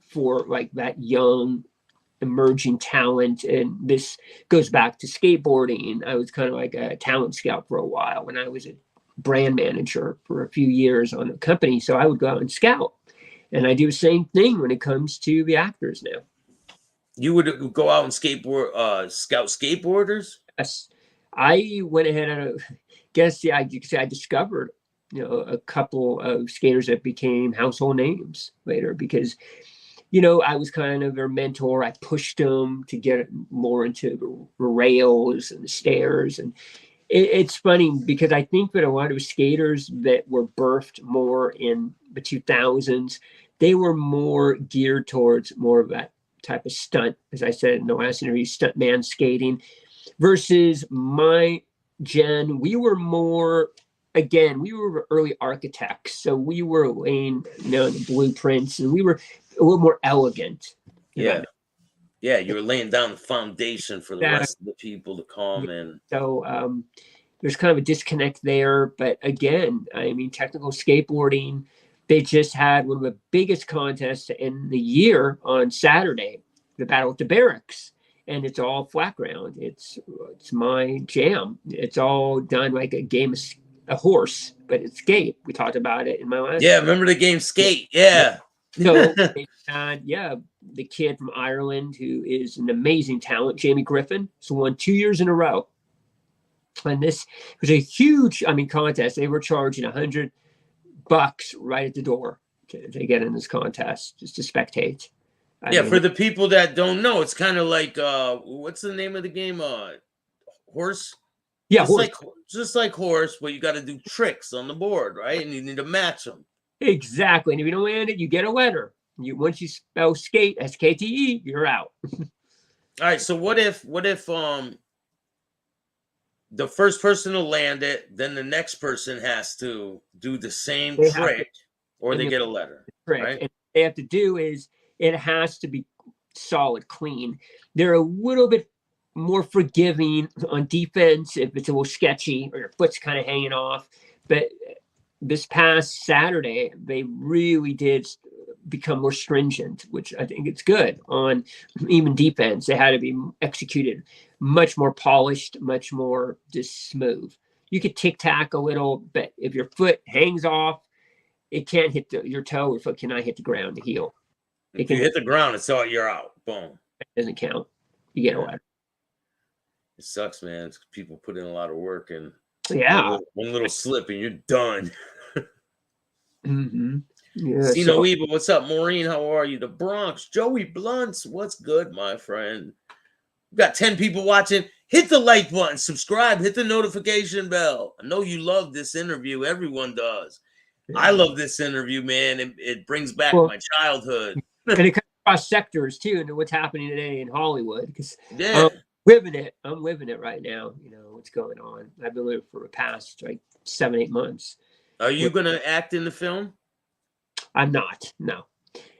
for like that young emerging talent, and this goes back to skateboarding. I was kind of like a talent scout for a while when I was a brand manager for a few years on a company, so I would go out and scout, and I do the same thing when it comes to the actors now. You would go out and scout skateboarders? Yes, I went ahead and I discovered a couple of skaters that became household names later because I was kind of their mentor. I pushed them to get more into the rails and the stairs. And it's funny because I think that a lot of skaters that were birthed more in the 2000s, they were more geared towards more of that type of stunt, as I said in the last interview, stuntman skating, versus my gen. We were more again, we were early architects, so we were laying, the blueprints, and we were a little more elegant. Yeah. Yeah, you were laying down the foundation for the rest of the people to come in. So there's kind of a disconnect there. But again, I mean, technical skateboarding, they just had one of the biggest contests in the year on Saturday, the Battle at the Barracks. And it's all flat ground. It's my jam. It's all done like a game of a horse, but it's skate. We talked about it in my last. Yeah, remember the game Skate? Yeah. So they had, the kid from Ireland who is an amazing talent, Jamie Griffin, so won 2 years in a row. And this was a huge, contest. They were charging $100 right at the door to get in this contest, just to spectate. For the people that don't know, it's kind of like what's the name of the game? Horse. Yeah, just like horse, but you got to do tricks on the board, right? And you need to match them. Exactly. And if you don't land it, you get a letter. Once you spell skate, SKTE, you're out. All right. So what if the first person to land it, then the next person has to do the same trick, or they get a letter. Right? And what they have to do is it has to be solid, clean. They're a little bit more forgiving on defense if it's a little sketchy or your foot's kind of hanging off. But this past Saturday, they really did become more stringent, which I think it's good on even defense. They had to be executed much more polished, much more just smooth. You could tic-tac a little, but if your foot hangs off, it can't hit your toe. Your foot cannot hit the ground, the heel. If you hit the ground, it's all, you're out. Boom. It doesn't count. You get a letter. It sucks, man. People put in a lot of work, and one little slip and you're done. Mm-hmm. Yeah, Cino Eva, what's up? Maureen, how are you? The Bronx, Joey Blunts, what's good, my friend? We've got 10 people watching. Hit the like button, subscribe, hit the notification bell. I know you love this interview. Everyone does. Yeah. I love this interview, man. It brings back my childhood. And it comes across sectors too, into what's happening today in Hollywood. Because I'm living it right now. What's going on. I've been living for the past 7-8 months. Are you going to act in the film? I'm not, no.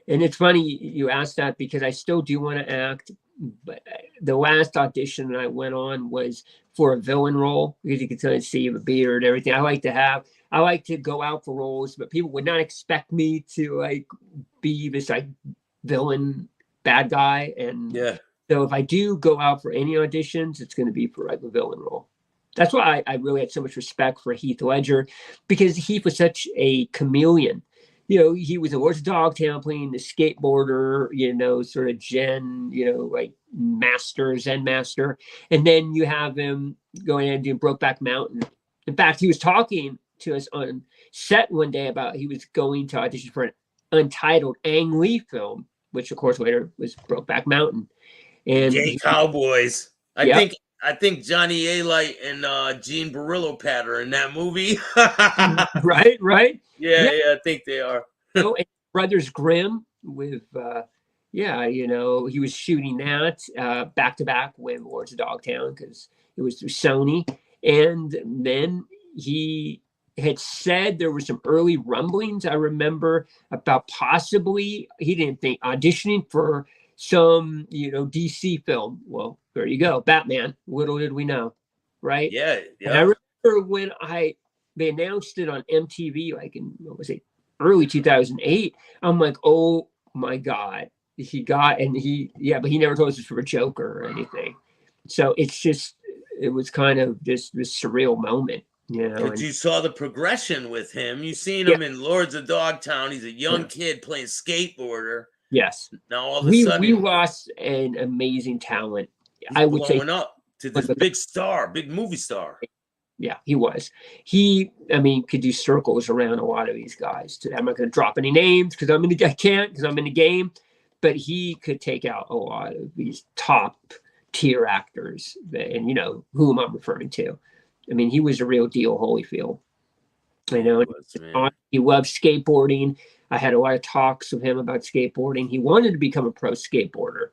And it's funny you asked that because I still do want to act. But the last audition that I went on was for a villain role, because you can see the beard and everything. I like to go out for roles, but people would not expect me to be this villain bad guy. And so if I do go out for any auditions, it's going to be for a villain role. That's why I really had so much respect for Heath Ledger, because Heath was such a chameleon. He was a Lord's Dogtown playing the skateboarder, sort of Zen master. And then you have him going and doing Brokeback Mountain. In fact, he was talking to us on set one day about he was going to audition for an untitled Ang Lee film, which of course later was Brokeback Mountain. And Gay Cowboys. I think Johnny A-Light and Gene Barillo patter in that movie. Right. Yeah, I think they are. And Brothers Grimm with, he was shooting that back to back with Lords of Dogtown because it was through Sony. And then he had said there were some early rumblings, I remember, about possibly, he didn't think, auditioning for some, DC film. Well, there you go. Batman. Little did we know. Right? Yeah. And I remember when they announced it on MTV, early 2008. I'm like, oh my God. But he never told us it was for a joke or anything. So it was kind of just this surreal moment. But you saw the progression with him. You seen him in Lords of Dogtown. He's a young kid playing skateboarder. Yes. Now all of a sudden we lost an amazing talent. I would say up to this big movie star. Yeah, he was. He could do circles around a lot of these guys. I'm not going to drop any names because I can't because I'm in the game. But he could take out a lot of these top tier actors, and whom I'm referring to. He was a real deal, Holyfield. He loved skateboarding. I had a lot of talks with him about skateboarding. He wanted to become a pro skateboarder,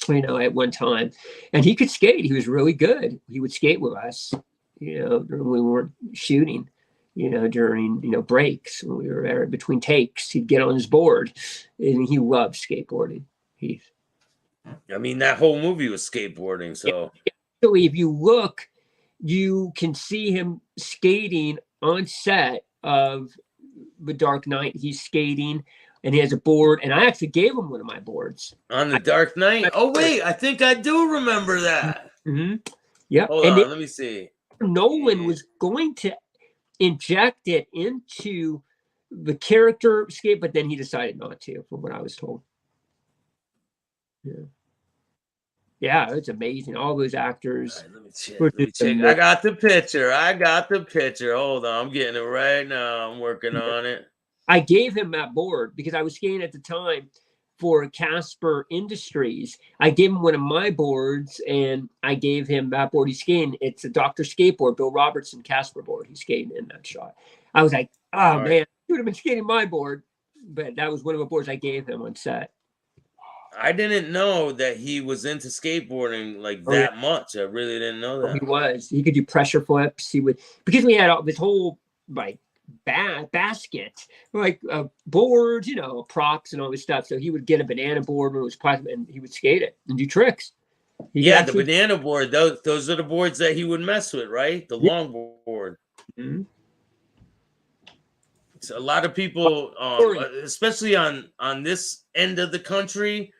at one time. And he could skate. He was really good. He would skate with us, when we weren't shooting. during, breaks when we were there between takes. He'd get on his board, and he loved skateboarding. I mean, that whole movie was skateboarding. So if you look, you can see him skating on set of The Dark Knight. He's skating, and he has a board, and I actually gave him one of my boards on The Dark Knight. Oh wait, I think I do remember that. Mm-hmm. Yep. Hold on, let me see. Nolan was going to inject it into the character skate, but then he decided not to, from what I was told. Yeah, it's amazing. All those actors. Right, let me check. I got the picture. Hold on, I'm getting it right now. I'm working on it. I gave him that board because I was skating at the time for Casper Industries. I gave him one of my boards, and I gave him that board he's skating. It's a Dr. Skateboard, Bill Robertson Casper board. He's skating in that shot. I was like, oh, man, you would have been skating my board. But that was one of the boards I gave him on set. I didn't know that he was into skateboarding like that much. I really didn't know that. He was. He could do pressure flips. He would, because we had all this whole like basket, like boards, props and all this stuff. So he would get a banana board when it was plastic, and he would skate it and do tricks. The banana board. Those are the boards that he would mess with, right? The long board. Mm-hmm. So a lot of people, especially on this end of the country,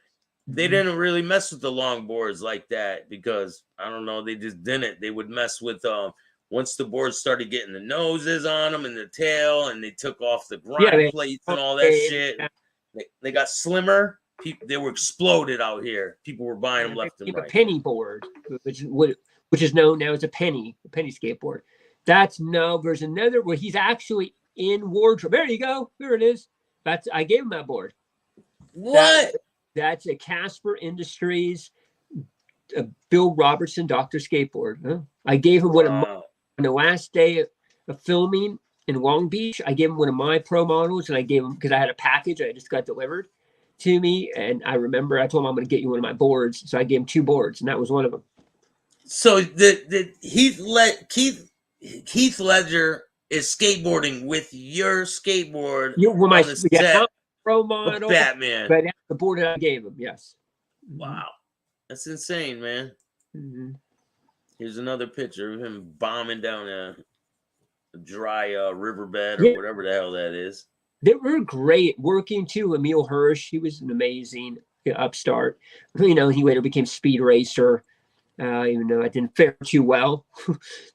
they didn't really mess with the long boards like that because I don't know, they just didn't. They would mess with once the boards started getting the noses on them and the tail, and they took off the grind plates and all that shit. They got slimmer. They were exploded out here. People were buying them left and right. A penny board, which is known now as a penny skateboard. There's another where he's actually in wardrobe. There you go. There it is. I gave him that board. What? That's a Casper Industries, Bill Robertson Dr. Skateboard. Huh? I gave him one of my, on the last day of filming in Long Beach. I gave him one of my pro models, and I gave him, because I had a package I just got delivered to me, and I remember I told him I'm going to get you one of my boards, so I gave him 2 boards, and that was one of them. So the Heath Ledger is skateboarding with your skateboard on the set. Pro model, Batman, but the board that I gave him, yes. Wow, that's insane, man. Mm-hmm. Here's another picture of him bombing down a dry riverbed or whatever the hell that is. They were great working too. Emil Hirsch, he was an amazing upstart. He later became Speed Racer, even though it didn't fare too well.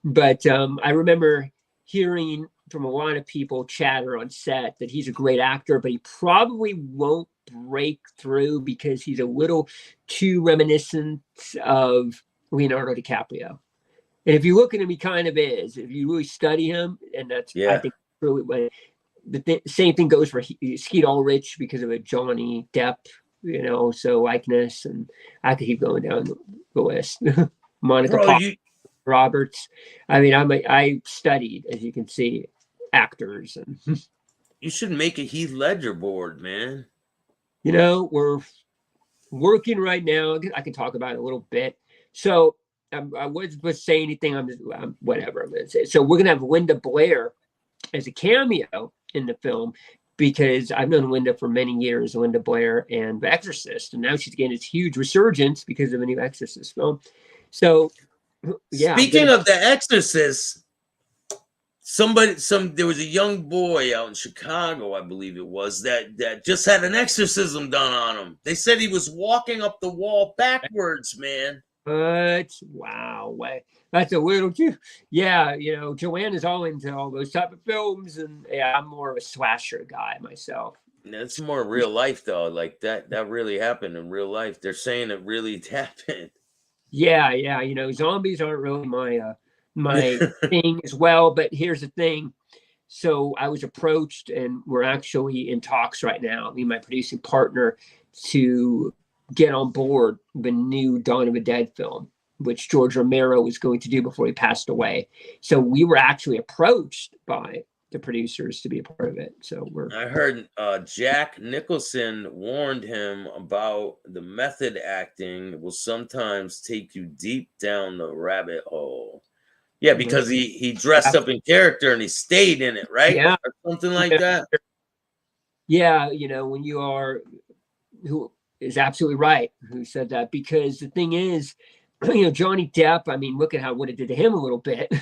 But I remember hearing from a lot of people chatter on set that he's a great actor, but he probably won't break through because he's a little too reminiscent of Leonardo DiCaprio. And if you look at him, he kind of is. If you really study him, and that's, I think, really same thing goes for Skeet Ulrich because of a Johnny Depp, so likeness, and I could keep going down the list. Monica Roberts. I mean, I studied, as you can see, actors, and you should make a Heath Ledger board, man. We're working right now. I can talk about it a little bit. So I wasn't say anything. I'm just whatever I'm going to say. So we're going to have Linda Blair as a cameo in the film because I've known Linda for many years, Linda Blair and The Exorcist, and now she's getting this huge resurgence because of a new Exorcist film. So speaking of The Exorcist, there was a young boy out in Chicago, I believe it was, that just had an exorcism done on him. They said he was walking up the wall backwards, man. But wow, that's a little too. Yeah, Joanne is all into all those type of films, and I'm more of a slasher guy myself. That's more real life though. Like that really happened in real life. They're saying it really happened. Yeah. Zombies aren't really my thing as well. But here's the thing. So I was approached, and we're actually in talks right now, me and my producing partner, to get on board the new Dawn of the Dead film, which George Romero was going to do before he passed away. So we were actually approached by the producers to be a part of it. So I heard Jack Nicholson warned him about the method acting will sometimes take you deep down the rabbit hole. Yeah, because he dressed up in character and he stayed in it, right? Yeah. Or something like that. Yeah, you know, when you are, who is absolutely right, who said that, because the thing is, you know, Johnny Depp, I mean, look at what it did to him a little bit.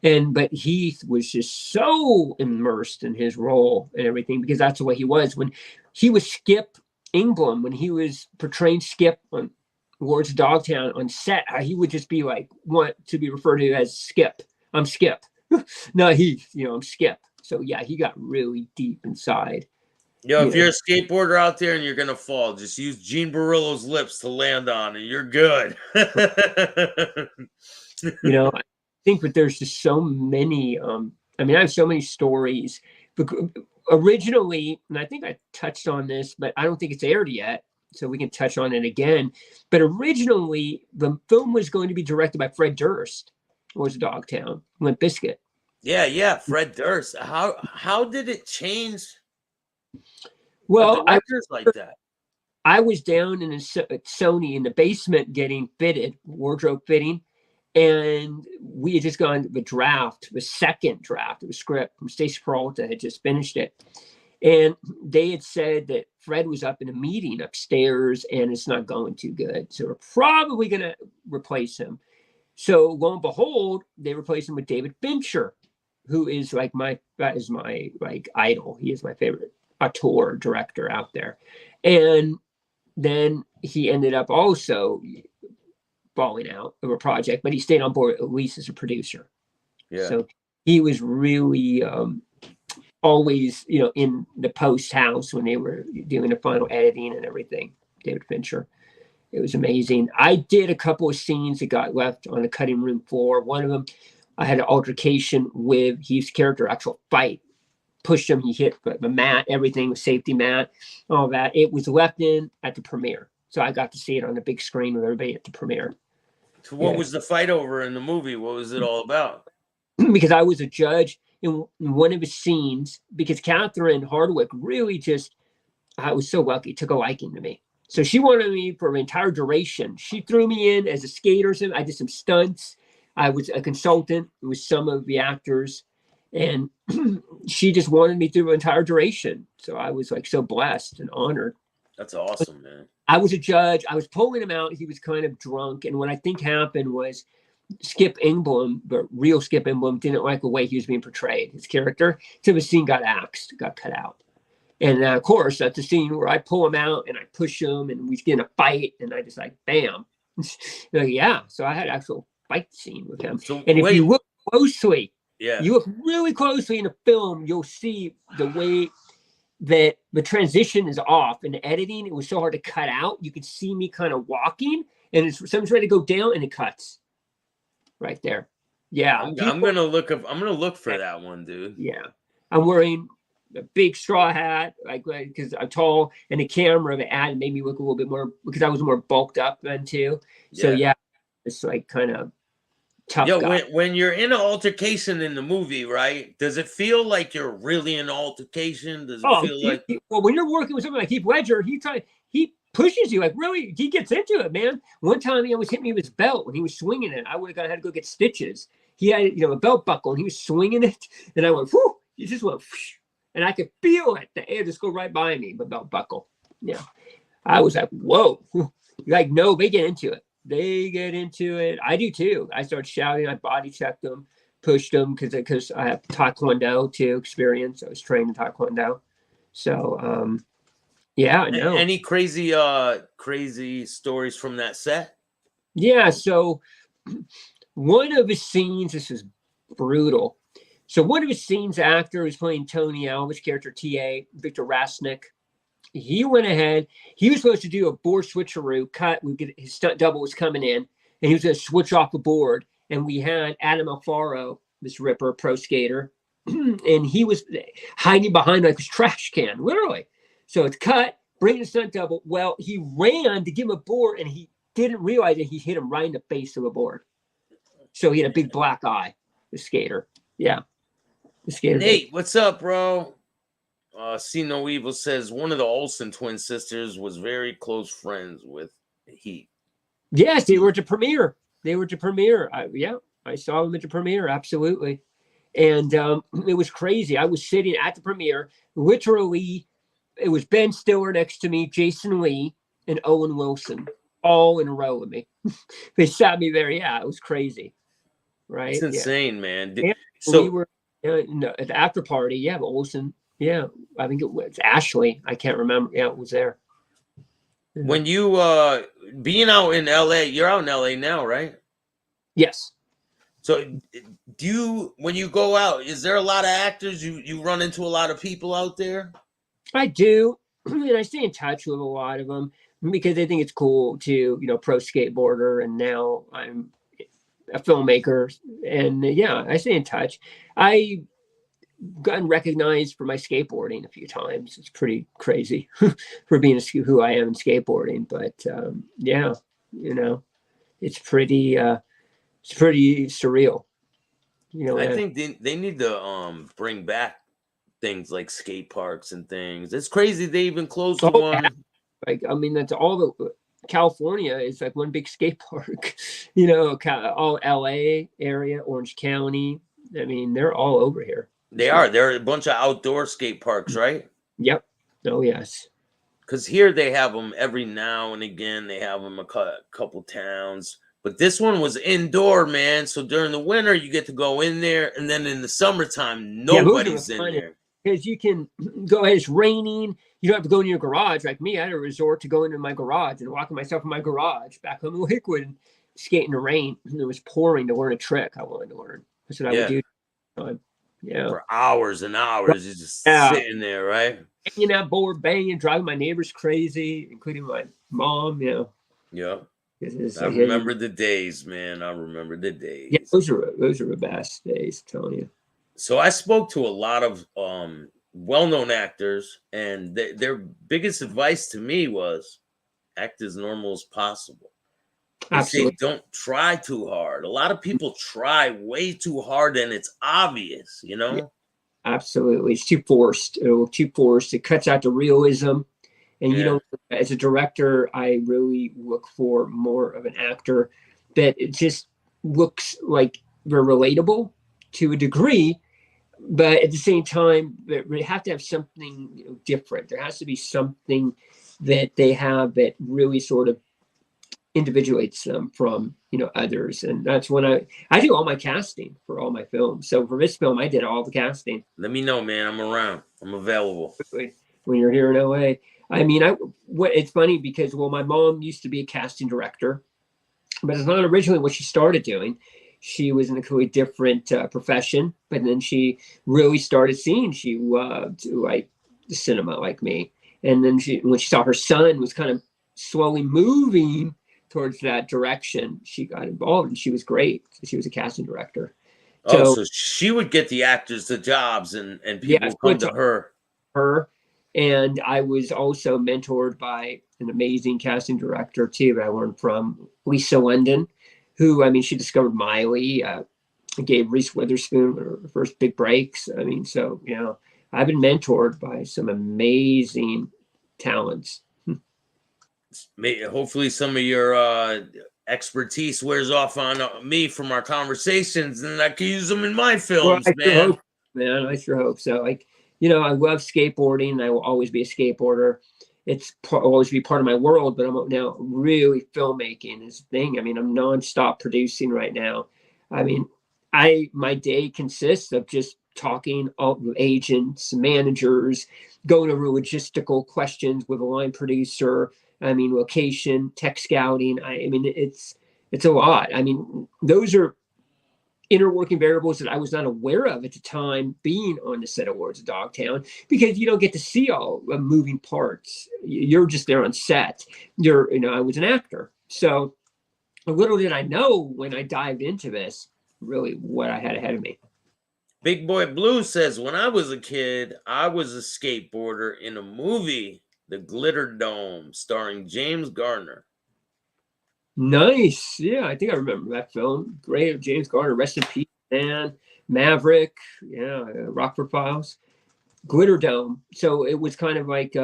But he was just so immersed in his role and everything, because that's the way he was. When he was Skip Ingram, when he was portraying Skip on Lords of Dogtown on set, he would just be like, want to be referred to as Skip. I'm Skip. No, I'm Skip. So yeah, he got really deep inside. Yo, if you're a skateboarder out there and you're gonna fall, just use Gene Barillo's lips to land on, and you're good. You know, I think that there's just so many. I mean, I have so many stories. But originally, and I think I touched on this, but I don't think it's aired yet, so we can touch on it again. But originally, the film was going to be directed by Fred Durst, who was Dogtown, Limp Bizkit. Yeah, Fred Durst. How did it change? Well, like that. I was down in Sony in the basement getting fitted, wardrobe fitting, and we had just gone to the second draft of a script from Stacey Peralta, had just finished it. And they had said that Fred was up in a meeting upstairs and it's not going too good. So we're probably going to replace him. So lo and behold, they replaced him with David Fincher, who is like my idol. He is my favorite auteur director out there. And then he ended up also falling out of a project, but he stayed on board at least as a producer. Yeah. So he was really always, you know, in the post house when they were doing the final editing and everything. David Fincher. It was amazing. I did a couple of scenes that got left on the cutting room floor. One of them, I had an altercation with his character, actual fight. Pushed him, he hit the mat, everything was safety mat, all that. It was left in at the premiere. So I got to see it on the big screen with everybody at the premiere. So what was the fight over in the movie? What was it all about? Because I was a judge in one of his scenes, because Catherine Hardwick really just, I was so lucky, took a liking to me. So she wanted me for an entire duration. She threw me in as a skater. I did some stunts. I was a consultant with some of the actors. And she just wanted me through the entire duration. So I was like so blessed and honored. That's awesome, man. I was a judge. I was pulling him out. He was kind of drunk. And what I think happened was Skip Ingram, the real Skip Ingram, didn't like the way he was being portrayed, his character. So the scene got axed, got cut out. And of course, that's the scene where I pull him out and I push him and we get in a fight. And I just like, bam. Like, yeah. So I had an actual fight scene with him. So and if you look closely, yeah, you look really closely in the film, you'll see the way that the transition is off in the editing. It was so hard to cut out. You could see me kind of walking and something's ready to go down and it cuts right there. Yeah. I'm gonna look for that one, dude. Yeah. I'm wearing a big straw hat, like because I'm tall, and the camera, the ad made me look a little bit more, because I was more bulked up then too. So yeah, it's like kind of tough. Yeah, when you're in an altercation in the movie, right? Does it feel like you're really in an altercation? Does it feel like well, when you're working with somebody like Heath Ledger, he pushes you, like really, he gets into it, man. One time he almost hit me with his belt when he was swinging it. I would have had to go get stitches. He had, a belt buckle and he was swinging it, and I went, whoo, he just went, whoosh, and I could feel it. The air just go right by me, the belt buckle. Yeah. I was like, whoa. Like, no, they get into it. They get into it. I do too. I start shouting. I body checked them, pushed them because I have Taekwondo too experience. I was trained in Taekwondo. So, yeah, I know. Any crazy stories from that set? Yeah. So one of his scenes, this is brutal. So one of his scenes, the actor who's playing Tony Alva's character, TA, Victor Rasnick, he went ahead. He was supposed to do a board switcheroo cut. His stunt double was coming in, and he was going to switch off the board. And we had Adam Alfaro, this ripper, pro skater, and he was hiding behind like this trash can, literally. So it's cut, bring the stunt double. Well, he ran to give him a board, and he didn't realize that he hit him right in the face of the board. So he had a big black eye, the skater. Yeah. Nate, what's up, bro? See No Evil says one of the Olsen twin sisters was very close friends with Heath. Yes, they were to premiere. Yeah, I saw him at the premiere, absolutely. And it was crazy. I was sitting at the premiere, literally, it was Ben Stiller next to me, Jason Lee, and Owen Wilson, all in a row with me. They sat me there. Yeah, it was crazy. Right? It's insane, man. Yeah. So we were at the after party. Yeah, but Olsen. Yeah, I think it was Ashley. I can't remember. Yeah, it was there. Yeah. When you being out in LA, you're out in LA now, right? Yes. So do you, when you go out, is there a lot of actors? You run into a lot of people out there? I do. And I stay in touch with a lot of them because I think it's cool to, pro skateboarder. And now I'm a filmmaker. And yeah, I stay in touch. I gotten recognized for my skateboarding a few times. It's pretty crazy for being who I am in skateboarding. But yeah, it's pretty surreal. I think they need to bring back things like skate parks and things. It's crazy they even closed the one. Yeah. Like, I mean, that's all the California is like one big skate park. All LA area, Orange County. I mean, they're all over here. They are. There are a bunch of outdoor skate parks, right? Yep. Oh, yes. Because here they have them every now and again. They have them a couple towns. But this one was indoor, man. So during the winter, you get to go in there. And then in the summertime, nobody's in there. Because you can go ahead. It's raining. You don't have to go in your garage. Like me, I had a resort to go into my garage and walk myself in my garage back home in Lakewood and skate in the rain. And it was pouring to learn a trick I wanted to learn. That's what I would do. Yeah. For hours and hours, you're just sitting there, right? Hanging out, bored, banging, driving my neighbors crazy, including my mom. Yeah. I remember the days, man. I remember the days. Yeah, those are the best days, I'm telling you. So I spoke to a lot of well-known actors, and their biggest advice to me was act as normal as possible. They say don't try too hard. A lot of people try way too hard, and it's obvious, Yeah, absolutely. It's too forced. It cuts out the realism. And, as a director, I really look for more of an actor that it just looks like they're relatable to a degree, but at the same time, they have to have something different. There has to be something that they have that really sort of individuates them from others. And that's when I do all my casting for all my films. So for this film, I did all the casting. Let me know, man. I'm around. I'm available. When you're here in LA. I mean, it's funny because, my mom used to be a casting director, but it's not originally what she started doing. She was in a completely different profession, but then she really started seeing she loved like the cinema like me. And then when she saw her son was kind of slowly moving towards that direction, she got involved, and she was great. She was a casting director. So she would get the actors the jobs, and people come to her. And I was also mentored by an amazing casting director too, that I learned from, Lisa London, who, she discovered Miley, gave Reese Witherspoon her first big breaks. I've been mentored by some amazing talents. Hopefully some of your expertise wears off on me from our conversations, and I can use them in my films, man. I sure hope so. I love skateboarding. I will always be a skateboarder. Will always be part of my world, but I'm now really filmmaking is the thing. I'm nonstop producing right now. My day consists of just talking with agents, managers, going over logistical questions with a line producer. Location, tech scouting. It's a lot. Those are inner working variables that I was not aware of at the time being on the set of Lords of Dogtown, because you don't get to see all the moving parts. You're just there on set. I was an actor. So little did I know when I dived into this, really what I had ahead of me. Big Boy Blue says, when I was a kid, I was a skateboarder in a movie, The Glitter Dome, starring James Garner. Nice. Yeah, I think I remember that film. Great. James Garner, rest in peace, man. Maverick. Yeah, Rockford Files. Glitter Dome. So it was kind of like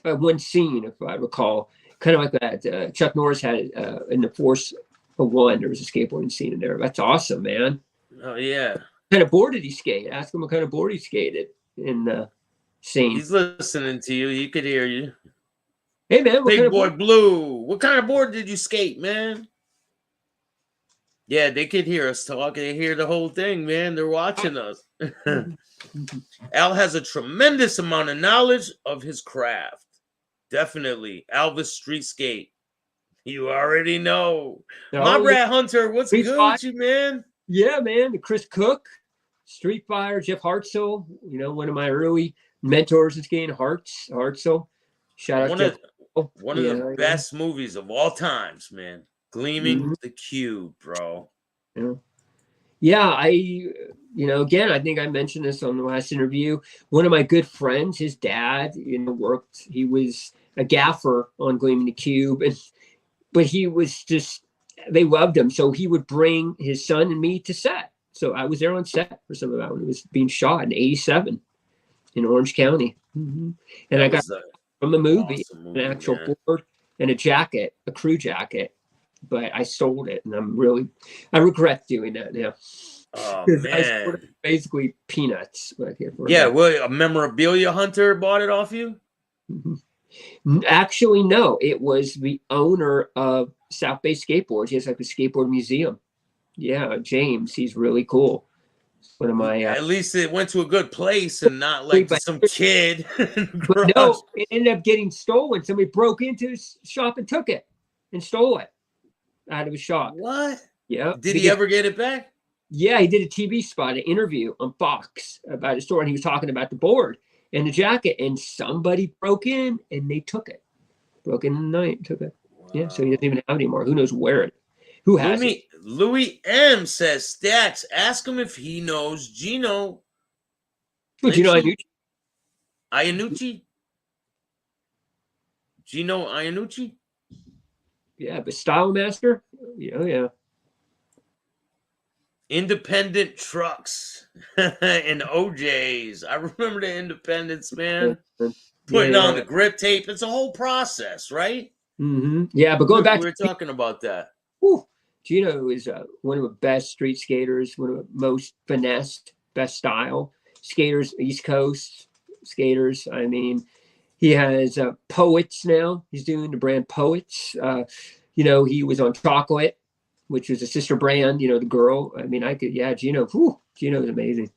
one scene, if I recall, kind of like that Chuck Norris had in The Force 01. There was a skateboarding scene in there. That's awesome, man. Oh yeah. What kind of board did he skate? Ask him what kind of board he skated in the scene. He's listening to you. He could hear you. Hey man, what Big kind of boy board? Blue. What kind of board did you skate, man? Yeah, they could hear us talk. They hear the whole thing, man. They're watching us. Al has a tremendous amount of knowledge of his craft. Definitely. Alvis Street Skate. You already know. My Rat Hunter, what's Street good Fighter. with you, man? Yeah, man. Chris Cook, Street Fighter, Jeff Hartzell, you know, one of my early mentors in skating, Hartzell. Shout out One Jeff. of the best movies of all times, man. Gleaming the Cube, bro. Yeah, you know, again, I think I mentioned this on the last interview. One of my good friends, his dad, you know, worked. He was a gaffer on Gleaming the Cube, but he was just, they loved him, so he would bring his son and me to set. So I was there on set for some of that when it was being shot in '87 in Orange County, and I got from the movie an actual board and a jacket, a crew jacket. But I sold it, and I regret doing that now. Oh man, basically peanuts. Yeah, well, a memorabilia hunter bought it off you? Actually, no. It was the owner of South Bay Skateboards. He has like a skateboard museum. Yeah, James. He's really cool. One of my. At least it went to a good place and not like some kid. But no, it ended up getting stolen. Somebody broke into his shop and took it and stole it out of his shop. What? Yeah. Did he ever get it back? Yeah, he did a TV spot, an interview on Fox about his store, and he was talking about the board and the jacket, and somebody broke in and they took it. Broke in the night, took it. Wow. Yeah, so he doesn't even have it anymore. Who knows where who has it? Louis M says, Staxx, ask him if he knows Gino. Well, Gino Iannucci? Gino Iannucci? Yeah, but Style Master? Yeah. Independent trucks and OJs. I remember the Independents, man. Putting on the grip tape. It's a whole process, right? Yeah, but going back, we were talking about that. Whew, Gino is one of the best street skaters, one of the most finessed, best style skaters, East Coast skaters. I mean, he has Poets now. He's doing the brand Poets. You know, he was on Chocolate, which was a sister brand, you know, the girl. I mean, Gino. Gino is amazing.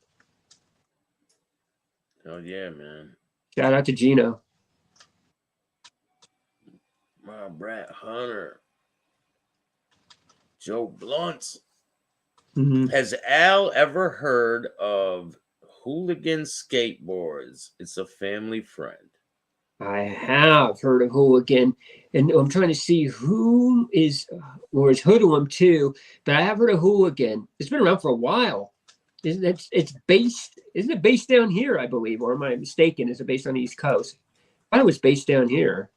Oh, yeah, man. Shout out to Gino. My Brett Hunter. Joe Blunt. Has Al ever heard of Hooligan Skateboards? It's a family friend. I have heard of Hooligan, and I'm trying to see who is, or is Hoodlum too, but I have heard of Hooligan. It's been around for a while. Isn't it based down here, I believe, or am I mistaken? Is it based on the East Coast? I thought it was based down here.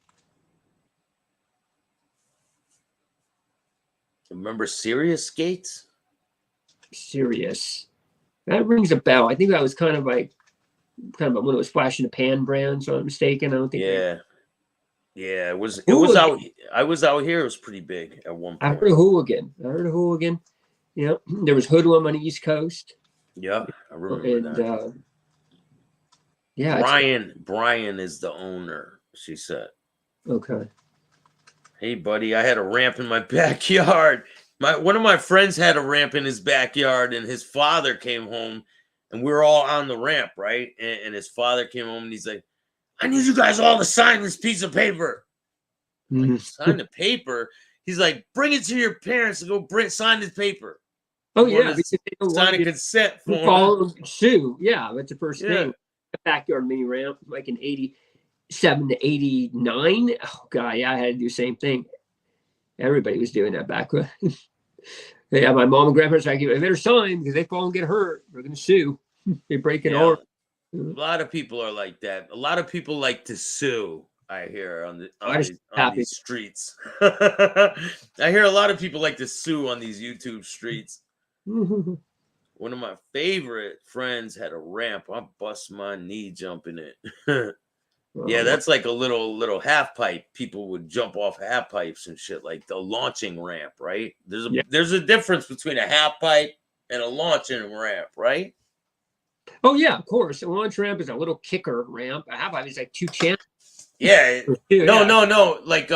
Remember Serious Skates? Serious. That rings a bell. I think that was kind of when it was Flash in the Pan brand, so I'm not mistaken. I don't think. Yeah. Yeah, it was out. I was out here. It was pretty big at one point. I heard of Hooligan. Yeah, there was Hoodlum on the East Coast. Yeah, I remember that. Yeah, Brian is the owner, she said. Okay. Hey, buddy, I had a ramp in my backyard. One of my friends had a ramp in his backyard, and his father came home, and we were all on the ramp, right? And his father came home, and he's like, I need you guys all to sign this piece of paper. Like, sign the paper? He's like, bring it to your parents and go sign this paper. Oh, yeah. Sign a consent form. Follow Sue. Yeah, that's the first thing. Backyard mini ramp, like in 87 to 89. Oh, God, yeah, I had to do the same thing. Everybody was doing that back then. Yeah, my mom and grandparents like, they better sign because they fall and get hurt. We're going to sue. They break an arm. A lot of people are like that. A lot of people like to sue, I hear, on these streets. I hear a lot of people like to sue on these YouTube streets. One of my favorite friends had a ramp. I bust my knee jumping it. Yeah, that's like a little half pipe. People would jump off half pipes and shit, like the launching ramp, right? There's a difference between a half pipe and a launching ramp, right? Oh yeah, of course. A launch ramp is a little kicker ramp. A half pipe is like 2 channels. Yeah. Yeah. No. Like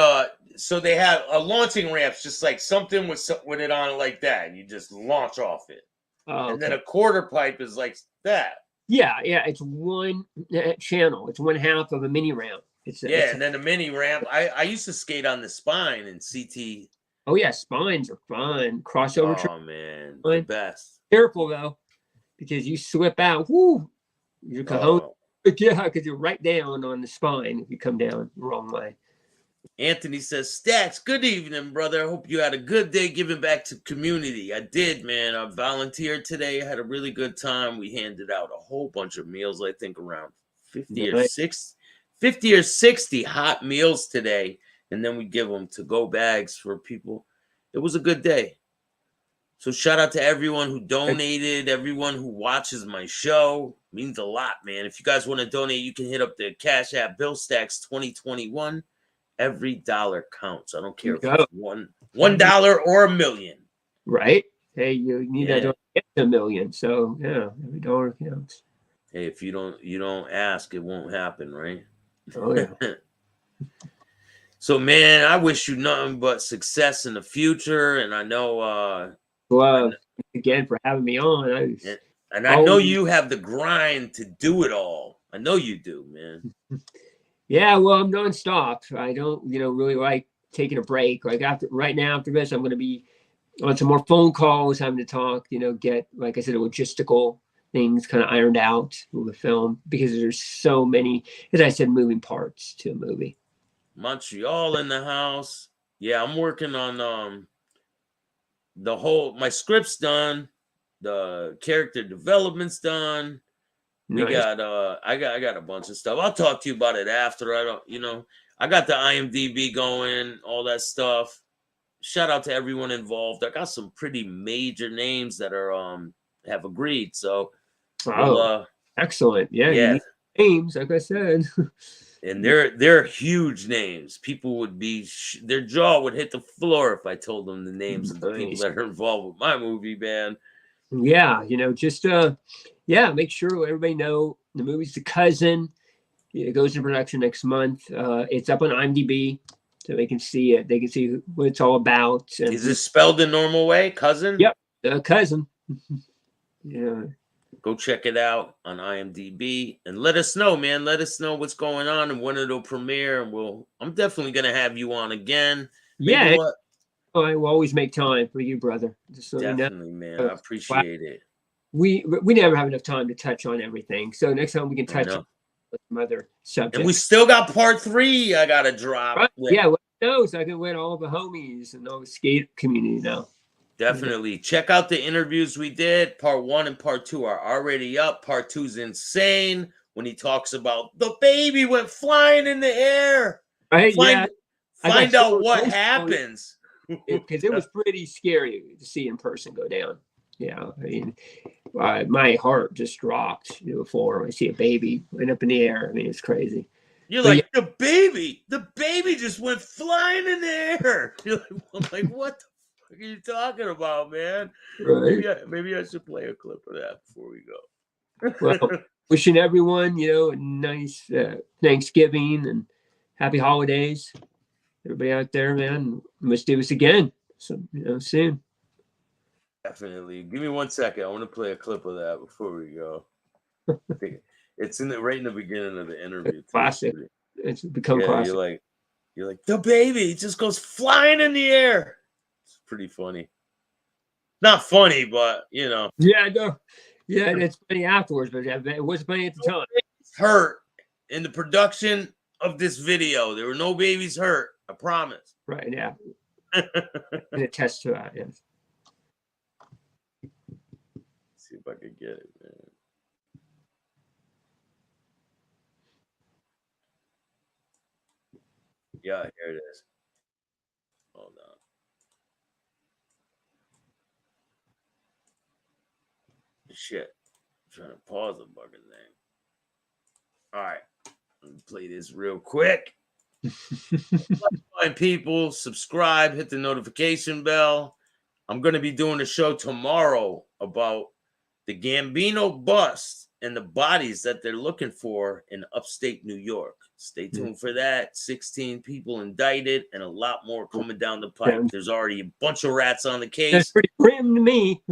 so they have a launching ramp's just like something with it on it like that, and you just launch off it. Oh, And then a quarter pipe is like that. Yeah, it's 1 channel. It's 1/2 of a mini ramp. And then the mini ramp. I used to skate on the spine in CT. Oh yeah, spines are fun. Crossover. Oh man, the best. Careful though, because you slip out. Whoo, your cajon. Yeah, because you're right down on the spine if you come down the wrong way. Anthony says, Staxx, good evening, brother. I hope you had a good day giving back to community. I did, man. I volunteered today. I had a really good time. We handed out a whole bunch of meals, I think around 50 or 60 hot meals today. And then we give them to-go bags for people. It was a good day. So shout out to everyone who donated, everyone who watches my show. It means a lot, man. If you guys want to donate, you can hit up the Cash App Bill Staxx 2021. Every dollar counts. I don't care if it's $1 or $1 million. Right. Hey, you need that to get to $1 million. So yeah, every dollar counts. Hey, if you don't ask, it won't happen, right? Oh yeah. So man, I wish you nothing but success in the future. And I know well, again for having me on. I know you have the grind to do it all. I know you do, man. Yeah, well, I'm nonstop. I don't, really like taking a break. Like right now after this, I'm going to be on some more phone calls, having to talk, get, like I said, logistical things kind of ironed out with the film, because there's so many, as I said, moving parts to a movie. Montreal in the house. Yeah, I'm working on my script's done, the character development's done. We got I got a bunch of stuff. I'll talk to you about it after. I got the IMDb going, all that stuff. Shout out to everyone involved. I got some pretty major names that are have agreed. So excellent. Yeah. Names, like I said. And they're huge names. People would be their jaw would hit the floor if I told them the names of the people that are involved with my movie, man. Yeah, just make sure everybody know the movie's The Cousin. It goes into production next month. It's up on IMDb, so they can see it. They can see what it's all about. Is it spelled the normal way? Cousin? Yep, The Cousin. Yeah. Go check it out on IMDb and let us know, man. Let us know what's going on and when it'll premiere. And I'm definitely gonna have you on again. Yeah. I will always make time for you, brother. Just so definitely, man. I appreciate it. We never have enough time to touch on everything. So next time we can touch on some other subjects. And we still got part 3 I gotta drop. Right. Yeah, let me know so I can let all the homies and all the skate community know. Definitely. Check out the interviews we did. Part 1 and part 2 are already up. Part 2's insane when he talks about the baby went flying in the air. Right, Find out what happens. Because it was pretty scary to see in person go down. Yeah, I mean, my heart just dropped before I see a baby went up in the air. I mean, it's crazy. You're like, the baby just went flying in the air. I'm like, what the fuck are you talking about, man? Right. Maybe I should play a clip of that before we go. Well, wishing everyone, a nice Thanksgiving and happy holidays. Everybody out there, man, let's do this again. So, soon. Definitely. Give me 1 second. I want to play a clip of that before we go. It's right in the beginning of the interview. Classic. It's become classic. You're like, the baby just goes flying in the air. It's pretty funny. Not funny, but Yeah, I know. Yeah, it's funny afterwards, but it was funny at the time. Hurt in the production of this video. There were no babies hurt. I promise. Right, yeah. And attest to that, yes. See if I could get it, man. Yeah, here it is. Hold on. Shit. I'm trying to pause the fucking thing. All right. Let me play this real quick. People, subscribe, hit the notification bell. I'm going to be doing a show tomorrow about the Gambino bust and the bodies that they're looking for in upstate New York. Stay tuned for that. 16 people indicted and a lot more coming down the pipe. There's already a bunch of rats on the case. That's pretty grim to me.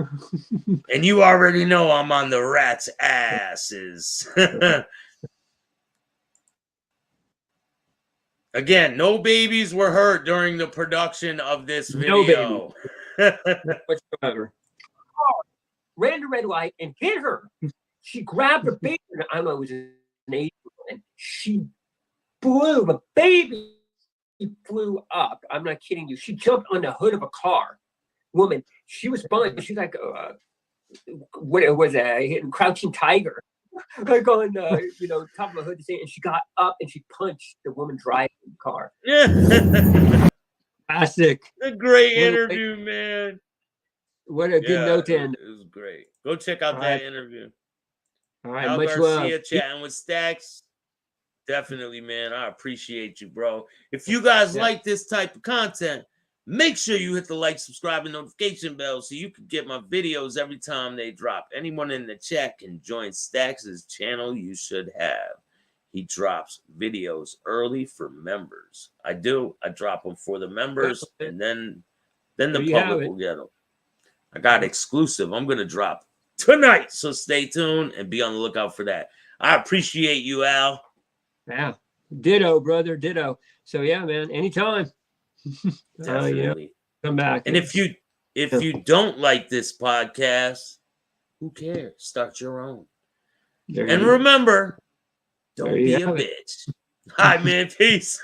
And you already know I'm on the rats' asses. Again, no babies were hurt during the production of this video. No whatsoever. Ran the red light and hit her. She grabbed her baby. I know it was an Asian woman. She blew. The baby flew up. I'm not kidding you. She jumped on the hood of a car. Woman, she was fine. She's like, what it was, a crouching tiger. Like on, top of the hood. And she got up and she punched the woman driving the car. Classic. A great interview, man. What a good note to end. It was great. Go check out that interview. All right, Al much Garcia love. Chatting with Staxx. Definitely, man. I appreciate you, bro. If you guys like this type of content, make sure you hit the like, subscribe, and notification bell so you can get my videos every time they drop. Anyone in the chat can join Staxx's channel. You should have. He drops videos early for members. I do. I drop them for the members, and then the public will get them. I got exclusive. I'm going to drop tonight, so stay tuned and be on the lookout for that. I appreciate you, Al. Yeah. Ditto, brother. Ditto. So, yeah, man, anytime. Definitely. Come back. And if you don't like this podcast, who cares? Start your own. And remember, don't be a bitch. Hi, man. Peace.